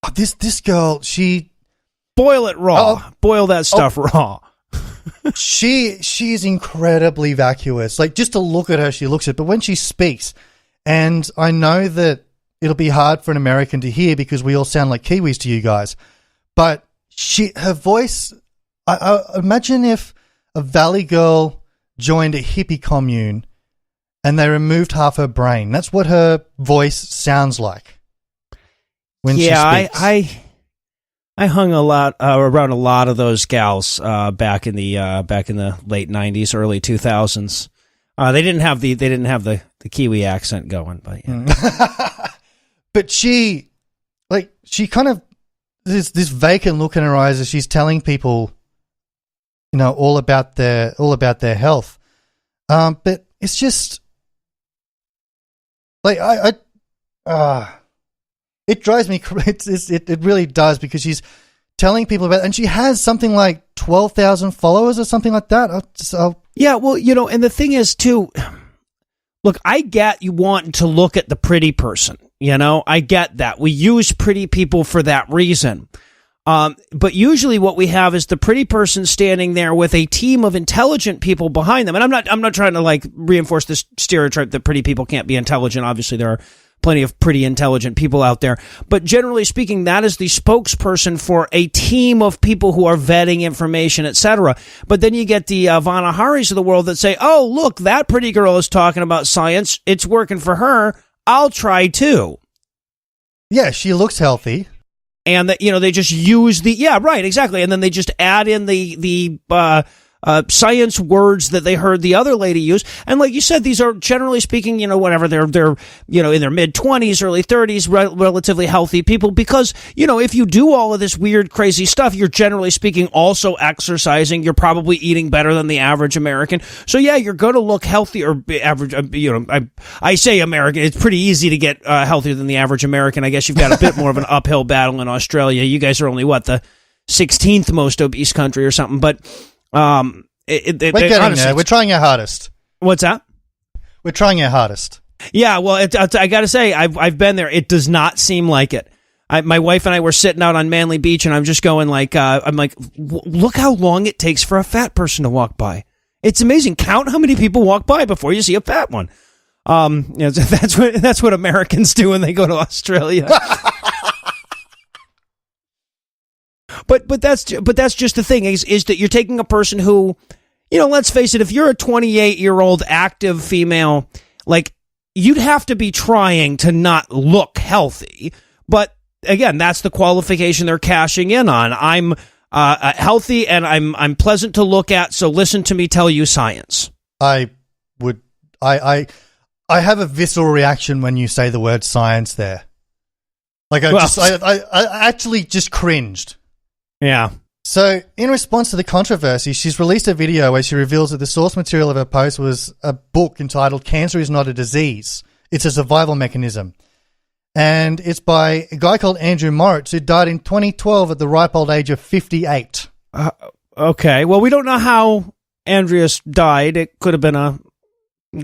Oh, this girl, she... Boil it raw. Boil that stuff raw. She is incredibly vacuous. Like, just to look at her, she looks at it. But when she speaks, and I know that it'll be hard for an American to hear because we all sound like Kiwis to you guys, but her voice, I imagine if a Valley girl joined a hippie commune and they removed half her brain. That's what her voice sounds like when she speaks. I hung around a lot of those gals back in the late 90s, early 2000s. They didn't have the Kiwi accent going, but yeah. But she kind of this vacant look in her eyes as she's telling people, you know, all about their health. But it's just like it drives me. It really does, because she's telling people about it, and she has something like 12,000 followers or something like that. Yeah, well, you know, and the thing is too. Look, I get you wanting to look at the pretty person. You know, I get that. We use pretty people for that reason. But usually what we have is the pretty person standing there with a team of intelligent people behind them. And I'm not trying to like reinforce this stereotype that pretty people can't be intelligent. Obviously, there are plenty of pretty intelligent people out there. But generally speaking, that is the spokesperson for a team of people who are vetting information, etc. But then you get the Vana Haris of the world that say, oh, look, that pretty girl is talking about science. It's working for her. I'll try too. Yeah, she looks healthy. And that, you know, they just use exactly. And then they just add in the science words that they heard the other lady use. And like you said, these are generally speaking, you know, whatever, they're you know, in their mid-20s, early 30s, relatively healthy people, because, you know, if you do all of this weird, crazy stuff, you're generally speaking also exercising. You're probably eating better than the average American. So yeah, you're going to look healthy, or average, you know, I say American, it's pretty easy to get healthier than the average American. I guess you've got a bit more of an uphill battle in Australia. You guys are only, the 16th most obese country or something, but we're getting honestly, there. We're trying our hardest. What's that? We're trying our hardest. Yeah, well, I got to say, I've been there. It does not seem like it. My wife and I were sitting out on Manly Beach, and I'm just going like, I'm like, look how long it takes for a fat person to walk by. It's amazing. Count how many people walk by before you see a fat one. You know, that's what Americans do when they go to Australia. But that's just the thing is that you're taking a person who, you know, let's face it, if you're a 28-year-old active female, like, you'd have to be trying to not look healthy. But again, that's the qualification they're cashing in on. I'm healthy and I'm pleasant to look at, so listen to me tell you science. I would I have a visceral reaction when you say the word science there. Like, I actually just cringed. Yeah. So, in response to the controversy, she's released a video where she reveals that the source material of her post was a book entitled Cancer is Not a Disease. It's a Survival Mechanism. And it's by a guy called Andrew Moritz, who died in 2012 at the ripe old age of 58. Okay. Well, we don't know how Andreas died. It could have been a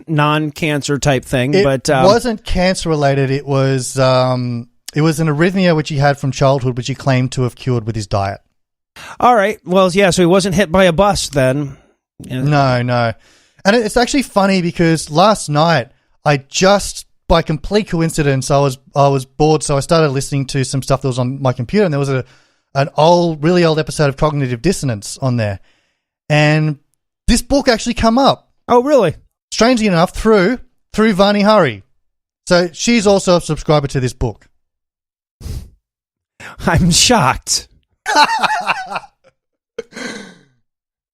non-cancer type thing. But wasn't cancer-related. It was an arrhythmia which he had from childhood, which he claimed to have cured with his diet. All right. Well, yeah, so he wasn't hit by a bus then. Yeah. No. And it's actually funny because last night, by complete coincidence, I was bored, so I started listening to some stuff that was on my computer, and there was an really old episode of Cognitive Dissonance on there. And this book actually come up. Oh, really? Strangely enough, through Vani Hari. So she's also a subscriber to this book. I'm shocked.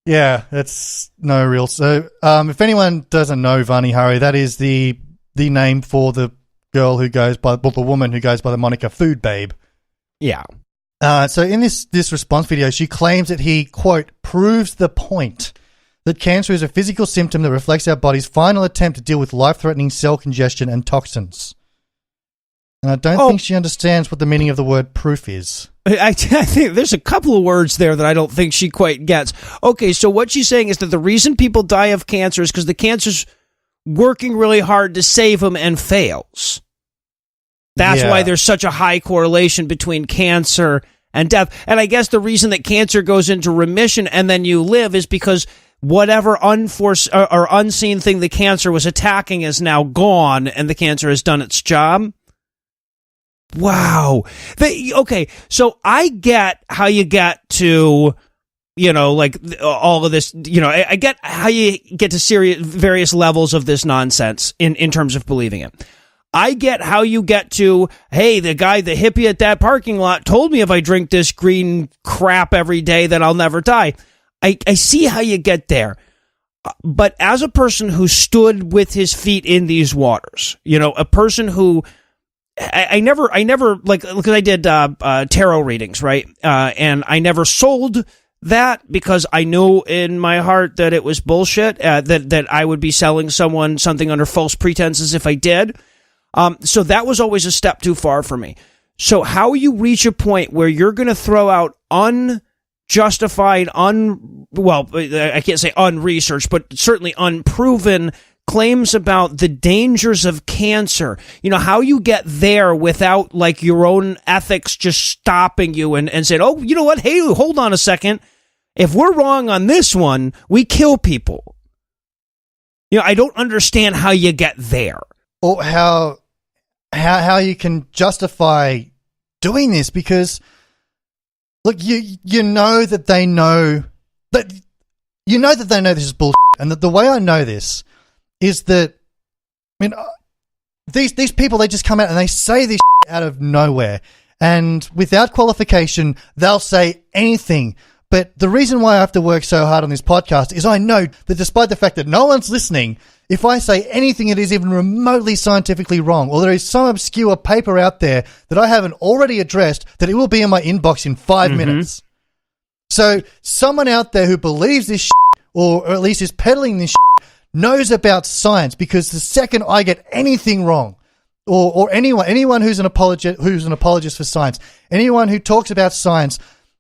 Yeah, that's no real. So, if anyone doesn't know Vani Hari, that is the name for the girl who goes by, the woman who goes by the moniker Food Babe. Yeah. So in this response video, she claims that he, quote, proves the point that cancer is a physical symptom that reflects our body's final attempt to deal with life-threatening cell congestion and toxins. And I don't think she understands what the meaning of the word proof is. I think there's a couple of words there that I don't think she quite gets. Okay, so what she's saying is that the reason people die of cancer is because the cancer's working really hard to save them and fails. That's why there's such a high correlation between cancer and death. And I guess the reason that cancer goes into remission and then you live is because whatever unforeseen or unseen thing the cancer was attacking is now gone and the cancer has done its job. Wow. Okay, so I get how you get to, like all of this, I get how you get to various levels of this nonsense in terms of believing it. I get how you get to, hey, the hippie at that parking lot told me if I drink this green crap every day that I'll never die. I see how you get there. But as a person who stood with his feet in these waters, a person who I never like, because I did tarot readings, right? And I never sold that because I knew in my heart that it was bullshit, that I would be selling someone something under false pretenses if I did. So that was always a step too far for me. So how you reach a point where you're going to throw out unjustified, I can't say unresearched, but certainly unproven claims about the dangers of cancer, how you get there without like your own ethics just stopping you and saying, oh, you know what? Hey, hold on a second. If we're wrong on this one, we kill people. I don't understand how you get there. Or how you can justify doing this, because look, you know that they know that this is bullshit, and that the way I know this is that, these people, they just come out and they say this out of nowhere, and without qualification, they'll say anything. But the reason why I have to work so hard on this podcast is I know that despite the fact that no one's listening, if I say anything that is even remotely scientifically wrong, or there is some obscure paper out there that I haven't already addressed, that it will be in my inbox in 5 minutes. So someone out there who believes this or at least is peddling this knows about science, because the second I get anything wrong, or anyone who's an apologist for science, anyone who talks about science,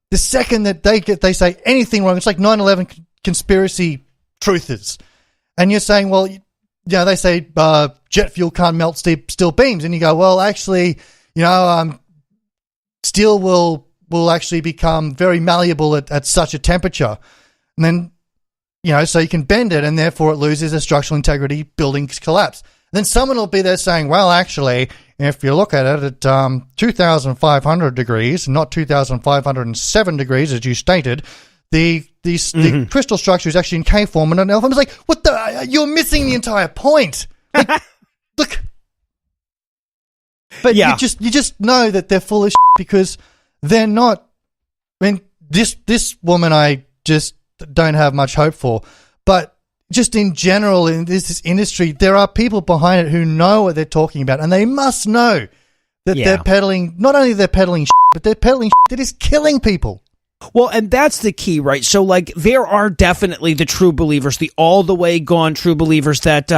the second that they say anything wrong, it's like 9/11 conspiracy truthers. And you're saying, well, they say jet fuel can't melt steel beams, and you go, well, actually, steel will actually become very malleable at such a temperature, and then so you can bend it, and therefore it loses its structural integrity, buildings collapse. Then someone will be there saying, well, actually, if you look at it at 2,500 degrees, not 2,507 degrees, as you stated, the crystal structure is actually in K form. And I'm like, what the? You're missing the entire point. Like, look. But you just know that they're full of shit, because they're not. This woman, I just don't have much hope for. But just in general in this industry, there are people behind it who know what they're talking about, and they must know that they're peddling, not only they're peddling but they're peddling that is killing people. Well, and that's the key, right? So, like, there are definitely the true believers, the all-the-way gone true believers that,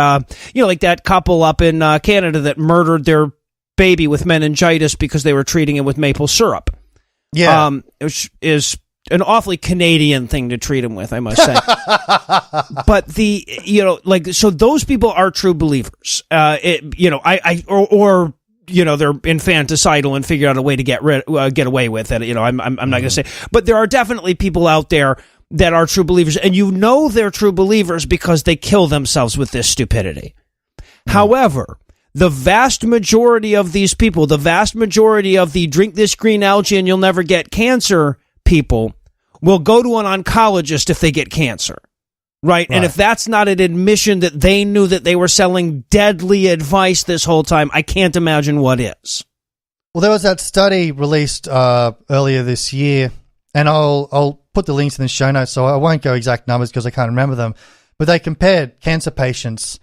like that couple up in Canada that murdered their baby with meningitis because they were treating it with maple syrup. Yeah. Which is an awfully Canadian thing to treat him with, I must say. But so those people are true believers. They're infanticidal and figure out a way to get away with it. I'm not going to say, but there are definitely people out there that are true believers, and they're true believers because they kill themselves with this stupidity. However, the vast majority of these people, the vast majority of the drink this green algae and you'll never get cancer people will go to an oncologist if they get cancer. Right? And if that's not an admission that they knew that they were selling deadly advice this whole time, I can't imagine what is. Well, there was that study released earlier this year, and I'll put the links in the show notes, so I won't go exact numbers because I can't remember them, but they compared cancer patients,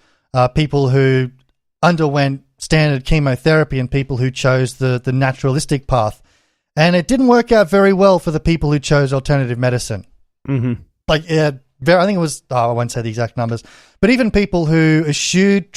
people who underwent standard chemotherapy and people who chose the naturalistic path, and it didn't work out very well for the people who chose alternative medicine. Mm-hmm. I think it was, I won't say the exact numbers, but even people who eschewed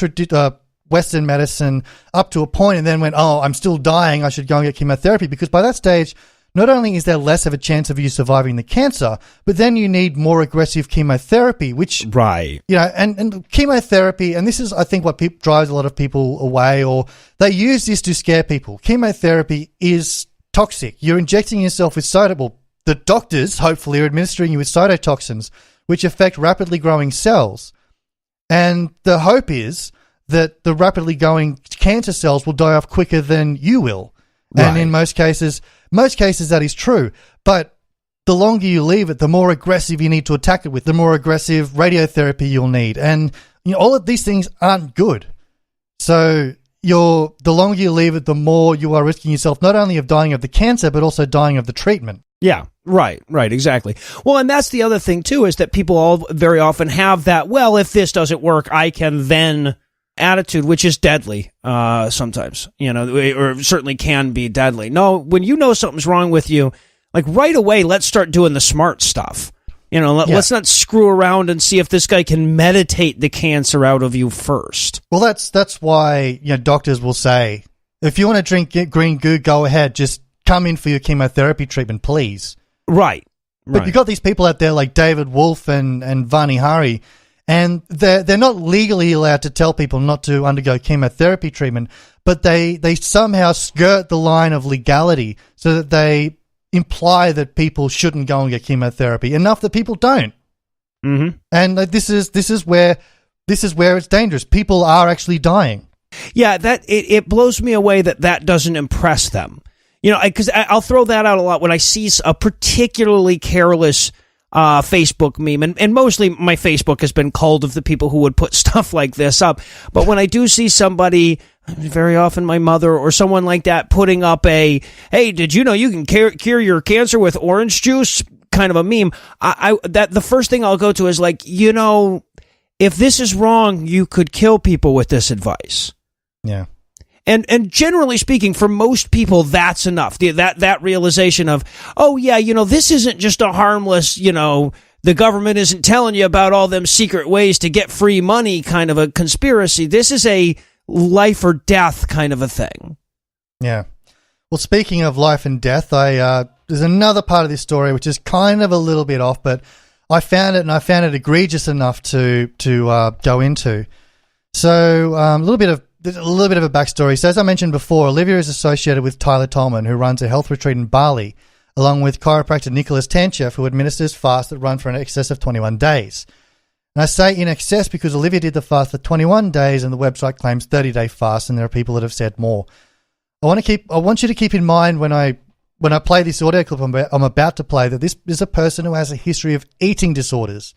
Western medicine up to a point and then went, I'm still dying, I should go and get chemotherapy, because by that stage, not only is there less of a chance of you surviving the cancer, but then you need more aggressive chemotherapy, which, right, and chemotherapy, and this is, I think, what drives a lot of people away, or they use this to scare people. Chemotherapy is toxic. You're injecting yourself with the doctors, hopefully, are administering you with cytotoxins, which affect rapidly growing cells. And the hope is that the rapidly growing cancer cells will die off quicker than you will. Right. And in most cases that is true. But the longer you leave it, the more aggressive you need to attack it with, the more aggressive radiotherapy you'll need. And all of these things aren't good. So the longer you leave it, the more you are risking yourself not only of dying of the cancer, but also dying of the treatment. Yeah, right, exactly. Well, and that's the other thing, too, is that people all very often have that, well, if this doesn't work, I can then attitude, which is deadly sometimes, or certainly can be deadly. No, when you know something's wrong with you, like right away, let's start doing the smart stuff. Let's not screw around and see if this guy can meditate the cancer out of you first. Well, that's why doctors will say, if you want to drink green goo, go ahead, just come in for your chemotherapy treatment, please. Right. But you've got these people out there like David Wolf and Vani Hari, and they're not legally allowed to tell people not to undergo chemotherapy treatment, but they somehow skirt the line of legality so that they imply that people shouldn't go and get chemotherapy enough that people don't. Mm-hmm. And this is where it's dangerous. People are actually dying. Yeah, it blows me away that doesn't impress them. Because I'll throw that out a lot when I see a particularly careless Facebook meme, and mostly my Facebook has been culled of the people who would put stuff like this up. But when I do see somebody, very often my mother or someone like that, putting up hey, did you know you can cure your cancer with orange juice? Kind of a meme. That the first thing I'll go to is like, if this is wrong, you could kill people with this advice. Yeah. And generally speaking, for most people, that's enough. That realization of, this isn't just a harmless, the government isn't telling you about all them secret ways to get free money kind of a conspiracy. This is a life or death kind of a thing. Yeah. Well, speaking of life and death, there's another part of this story which is kind of a little bit off, but I found it egregious enough to go into. So a little bit of a backstory. So as I mentioned before, Olivia is associated with Tyler Tolman, who runs a health retreat in Bali, along with chiropractor Nicholas Tanchev, who administers fasts that run for an excess of 21 days. And I say in excess because Olivia did the fast for 21 days and the website claims 30-day fast, and there are people that have said more. I want you to keep in mind when I play this audio clip I'm about to play that this is a person who has a history of eating disorders.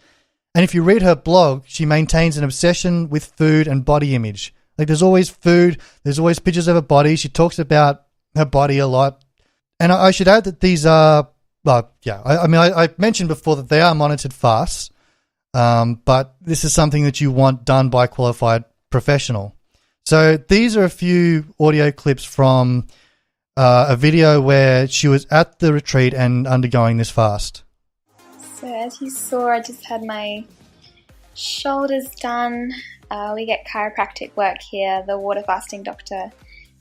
And if you read her blog, she maintains an obsession with food and body image. Like, there's always food, there's always pictures of her body. She talks about her body a lot. And I should add that these are, I mentioned before that they are monitored fasts. but this is something that you want done by a qualified professional. So these are a few audio clips from a video where she was at the retreat and undergoing this fast. So as you saw, I just had my shoulders done. We get chiropractic work here. The water fasting doctor,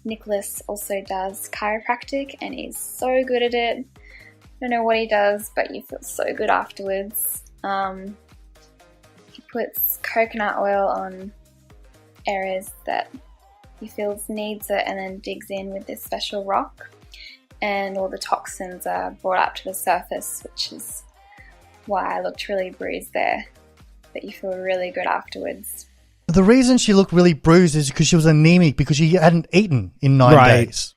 Nicholas, also does chiropractic and he's so good at it. I don't know what he does, but you feel so good afterwards. He puts coconut oil on areas that he feels needs it and then digs in with this special rock, and all the toxins are brought up to the surface, which is why I looked really bruised there, but you feel really good afterwards. The reason she looked really bruised is because she was anemic, because she hadn't eaten in 9 days.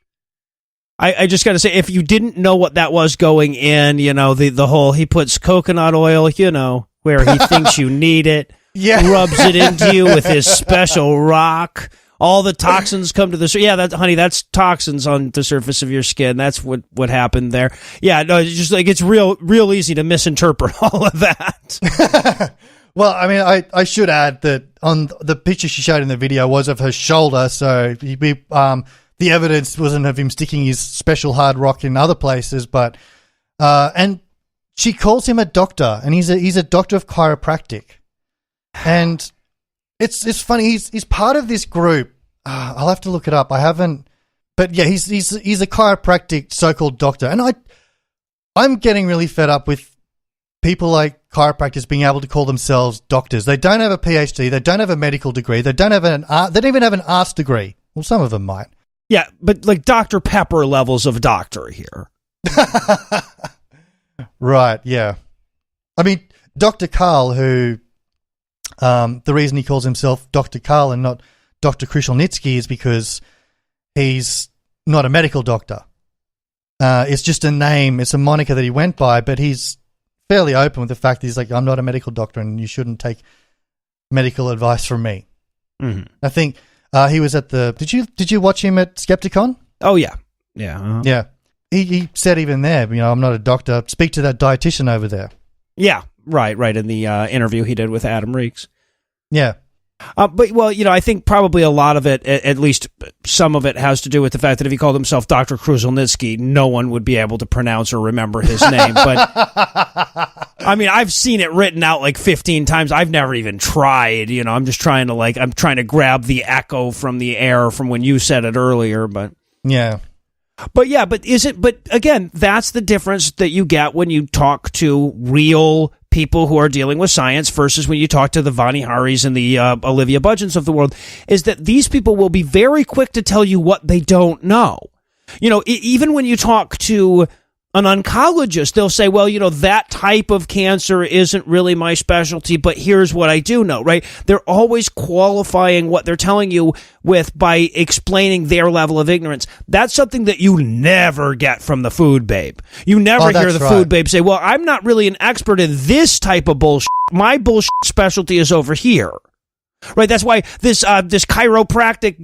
I just got to say, if you didn't know what that was going in, the whole, he puts coconut oil, where he thinks you need it, rubs it into you with his special rock. All the toxins come to the surface. Yeah, honey, that's toxins on the surface of your skin. That's what happened there. Yeah, no, it's just like it's real easy to misinterpret all of that. Well, I mean, I should add that on the picture she showed in the video was of her shoulder, so the evidence wasn't of him sticking his special hard rock in other places, but and she calls him a doctor, and he's a doctor of chiropractic, and it's funny. He's part of this group. I'll have to look it up. I haven't, but yeah, he's a chiropractic so-called doctor, and I'm getting really fed up with people like chiropractors being able to call themselves doctors. They don't have a PhD. They don't have a medical degree. They don't even have an arts degree. Well, some of them might. Yeah, but like Dr. Pepper levels of doctor here. Right, yeah. I mean, Dr. Karl, who the reason he calls himself Dr. Karl and not Dr. Krushelnitsky is because he's not a medical doctor. It's just a name. It's a moniker that he went by, but he's fairly open with the fact that he's like, I'm not a medical doctor and you shouldn't take medical advice from me. Mm-hmm. I think he was at the... Did you watch him at Skepticon? Oh, yeah. Yeah. Uh-huh. Yeah. He said even there, I'm not a doctor. Speak to that dietitian over there. Yeah, right, in the interview he did with Adam Reeks. Yeah. But, well, I think probably a lot of it, at least some of it, has to do with the fact that if he called himself Dr. Krushelnitsky, no one would be able to pronounce or remember his name. But, I mean, I've seen it written out like 15 times. I've never even tried, I'm just trying to grab the echo from the air from when you said it earlier, but... Yeah. But again, that's the difference that you get when you talk to real people who are dealing with science versus when you talk to the Vani Haris and the Olivia Budgens of the world, is that these people will be very quick to tell you what they don't know. Even when you talk to an oncologist, they'll say, well, that type of cancer isn't really my specialty, but here's what I do know, right? They're always qualifying what they're telling you with by explaining their level of ignorance. That's something that you never get from the food babe. You never hear the food babe say, well, I'm not really an expert in this type of bullshit. My bullshit specialty is over here. Right, that's why this chiropractor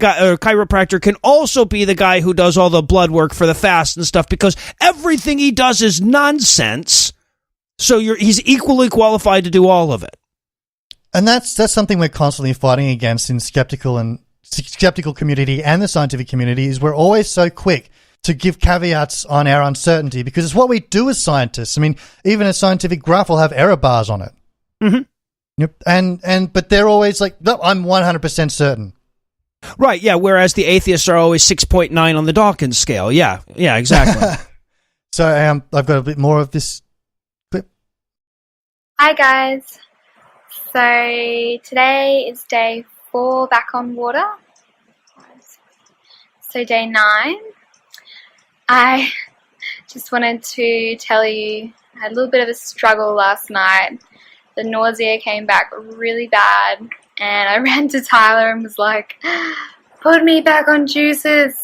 can also be the guy who does all the blood work for the fast and stuff, because everything he does is nonsense. So he's equally qualified to do all of it. And that's something we're constantly fighting against in skeptical community and the scientific community. Is we're always so quick to give caveats on our uncertainty, because it's what we do as scientists. I mean, even a scientific graph will have error bars on it. Mm-hmm. Yep. But they're always like, no, I'm 100% certain. Right, yeah, whereas the atheists are always 6.9 on the Dawkins scale. Yeah, exactly. So I've got a bit more of this clip. Hi guys. So today is day 4 back on water. So day 9. I just wanted to tell you I had a little bit of a struggle last night. The nausea came back really bad, and I ran to Tyler and was like, put me back on juices.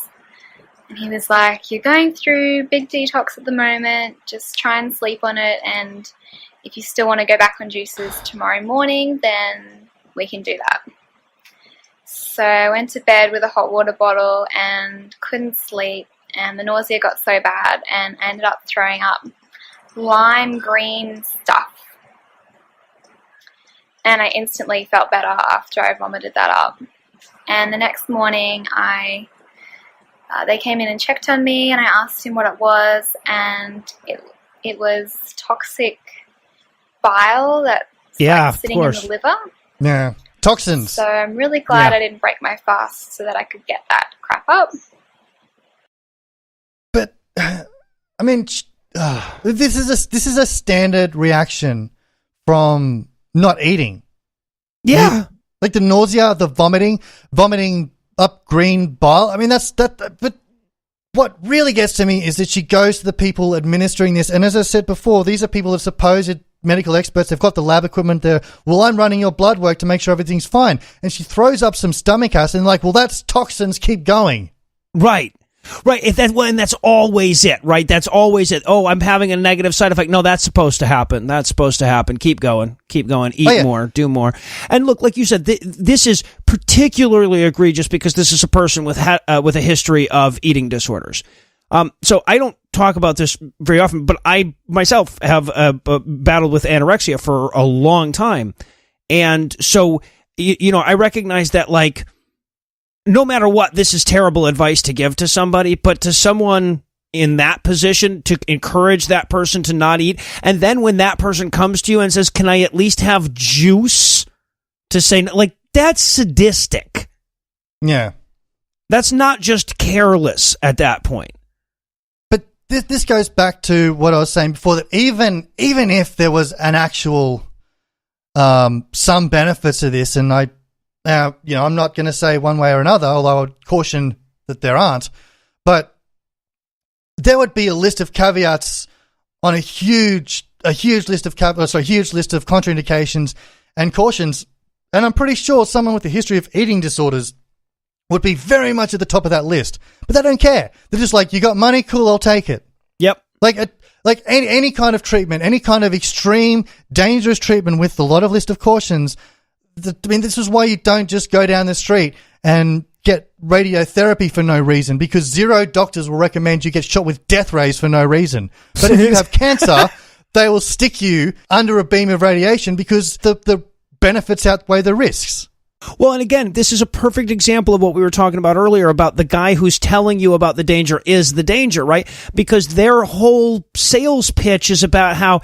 And he was like, you're going through big detox at the moment, just try and sleep on it, and if you still want to go back on juices tomorrow morning, then we can do that. So I went to bed with a hot water bottle and couldn't sleep, and the nausea got so bad, and I ended up throwing up lime green stuff. and I instantly felt better after I vomited that up. And the next morning, they came in and checked on me, and I asked him what it was, and it was toxic bile that's sitting in the liver. Yeah, toxins. So I'm really glad I didn't break my fast so that I could get that crap up. But I mean, this is a standard reaction from not eating. Yeah, like the nausea, the vomiting up green bile. I mean, but what really gets to me is that she goes to the people administering this, and as I said before, these are people that supposed medical experts. They've got the lab equipment there. Well, I'm running your blood work to make sure everything's fine. And she throws up some stomach acid and like, well, that's toxins. Keep going. Right. And that's always it, right? That's always it. Oh, I'm having a negative side effect. No, that's supposed to happen. That's supposed to happen. Keep going. Eat more. Do more. And look, like you said, this is particularly egregious because this is a person with a history of eating disorders. So I don't talk about this very often, but I myself have battled with anorexia for a long time. And so, I recognize that, like, no matter what, this is terrible advice to give to somebody, but to someone in that position, to encourage that person to not eat, and then when that person comes to you and says, can I at least have juice, to say, like, that's sadistic. Yeah. That's not just careless at that point. But this goes back to what I was saying before, that even if there was an actual some benefits to this, and I'm not going to say one way or another, although I would caution that there aren't, but there would be a list of caveats on a huge list of contraindications and cautions, and I'm pretty sure someone with a history of eating disorders would be very much at the top of that list. But they don't care. They're just like, you got money? Cool, I'll take it. Yep. Like any kind of treatment, any kind of extreme, dangerous treatment with a lot of list of cautions. This is why you don't just go down the street and get radiotherapy for no reason, because zero doctors will recommend you get shot with death rays for no reason. But if you have cancer, they will stick you under a beam of radiation because the benefits outweigh the risks. Well, and again, this is a perfect example of what we were talking about earlier about the guy who's telling you about the danger is the danger, right? Because their whole sales pitch is about how,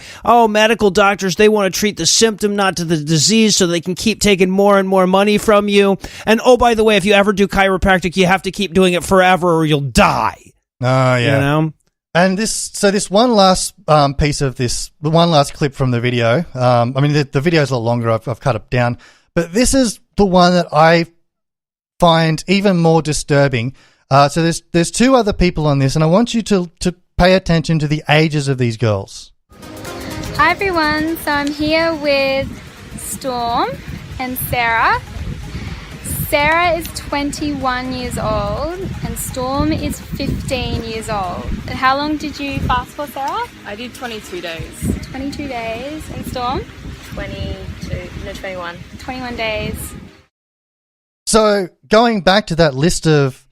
medical doctors, they want to treat the symptom, not to the disease, so they can keep taking more and more money from you. And, by the way, if you ever do chiropractic, you have to keep doing it forever or you'll die. Oh, yeah. And this one last piece of this, the one last clip from the video, the video's a lot longer, I've cut it down, but this is the one that I find even more disturbing. So there's two other people on this, and I want you to pay attention to the ages of these girls. Hi everyone, so I'm here with Storm and Sarah. Sarah is 21 years old and Storm is 15 years old. And how long did you fast for, Sarah? I did 22 days. 22 days. And Storm? 21. 21 days. So going back to that list of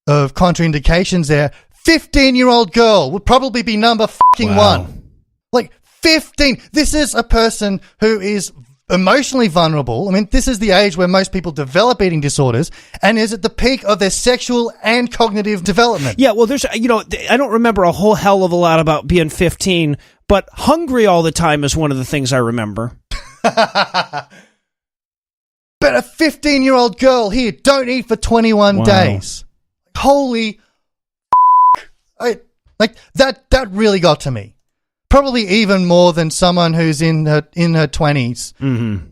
contraindications there, 15-year-old girl would probably be number one. Like 15. This is a person who is emotionally vulnerable. I mean, this is the age where most people develop eating disorders and is at the peak of their sexual and cognitive development. Yeah, well, there's, I don't remember a whole hell of a lot about being 15, but hungry all the time is one of the things I remember. But a 15-year-old girl here, don't eat for 21 days. Holy that really got to me. Probably even more than someone who's in her 20s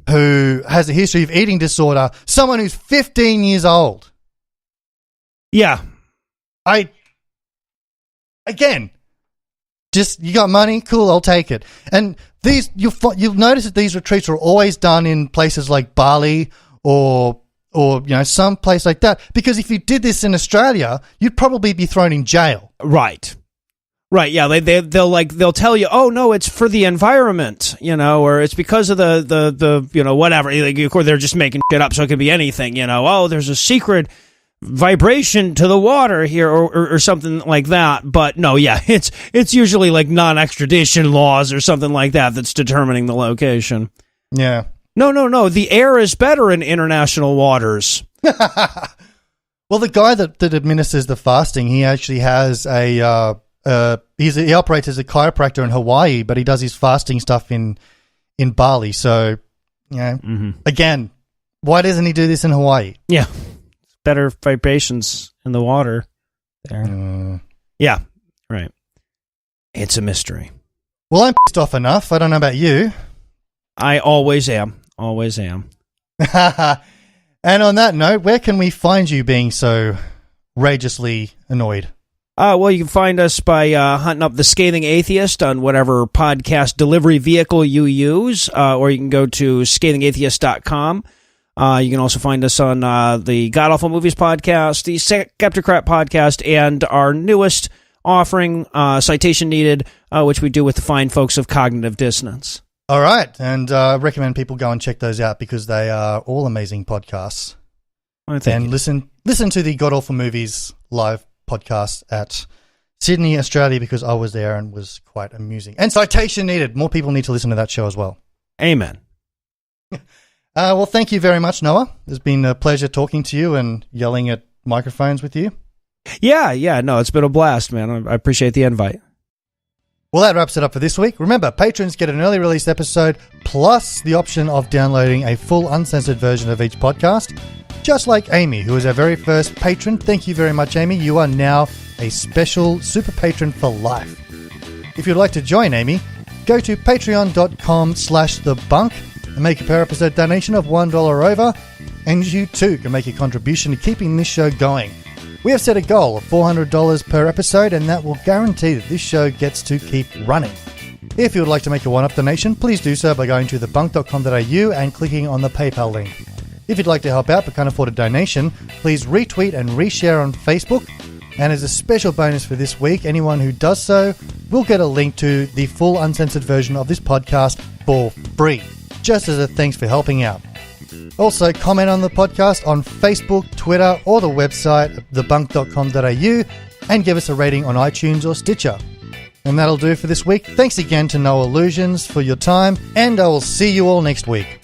who has a history of eating disorder. Someone who's 15 years old. Yeah. Just, you got money? Cool, I'll take it. And these, you'll notice that these retreats are always done in places like Bali or some place like that. Because if you did this in Australia, you'd probably be thrown in jail. Right. Yeah, they'll tell you, oh no, it's for the environment, or it's because of the whatever. Like, of course, they're just making shit up, so it could be anything, Oh, there's a secret vibration to the water here, or something like that. But no, yeah, it's usually like non-extradition laws or something like that that's determining the location. Yeah, No. The air is better in international waters. Well, the guy that administers the fasting, he actually has he operates as a chiropractor in Hawaii, but he does his fasting stuff in Bali. So, again, why doesn't he do this in Hawaii? Yeah. Better vibrations in the water there. Yeah, right. It's a mystery. Well, I'm pissed off enough. I don't know about you. I always am. Always am. And on that note, where can we find you being so rageously annoyed? Well, you can find us by hunting up the Scathing Atheist on whatever podcast delivery vehicle you use, or you can go to scathingatheist.com. You can also find us on the God Awful Movies podcast, the Skepticrat podcast, and our newest offering, Citation Needed, which we do with the fine folks of Cognitive Dissonance. All right, and I recommend people go and check those out because they are all amazing podcasts. And listen to the God Awful Movies live podcast at Sydney, Australia, because I was there and was quite amusing. And Citation Needed. More people need to listen to that show as well. Amen. Well, thank you very much, Noah. It's been a pleasure talking to you and yelling at microphones with you. Yeah. No, it's been a blast, man. I appreciate the invite. Well, that wraps it up for this week. Remember, patrons get an early release episode plus the option of downloading a full uncensored version of each podcast. Just like Amy, who is our very first patron. Thank you very much, Amy. You are now a special super patron for life. If you'd like to join Amy, go to patreon.com/thebunk and make a per episode donation of $1 or over, and you too can make a contribution to keeping this show going. We have set a goal of $400 per episode, and that will guarantee that this show gets to keep running. If you would like to make a one-up donation, please do so by going to thebunk.com.au and clicking on the PayPal link. If you'd like to help out but can't afford a donation, please retweet and reshare on Facebook. And as a special bonus for this week, anyone who does so will get a link to the full uncensored version of this podcast for free, just as a thanks for helping out. Also, comment on the podcast on Facebook, Twitter, or the website, thebunk.com.au, and give us a rating on iTunes or Stitcher. And that'll do for this week. Thanks again to No Illusions for your time, and I will see you all next week.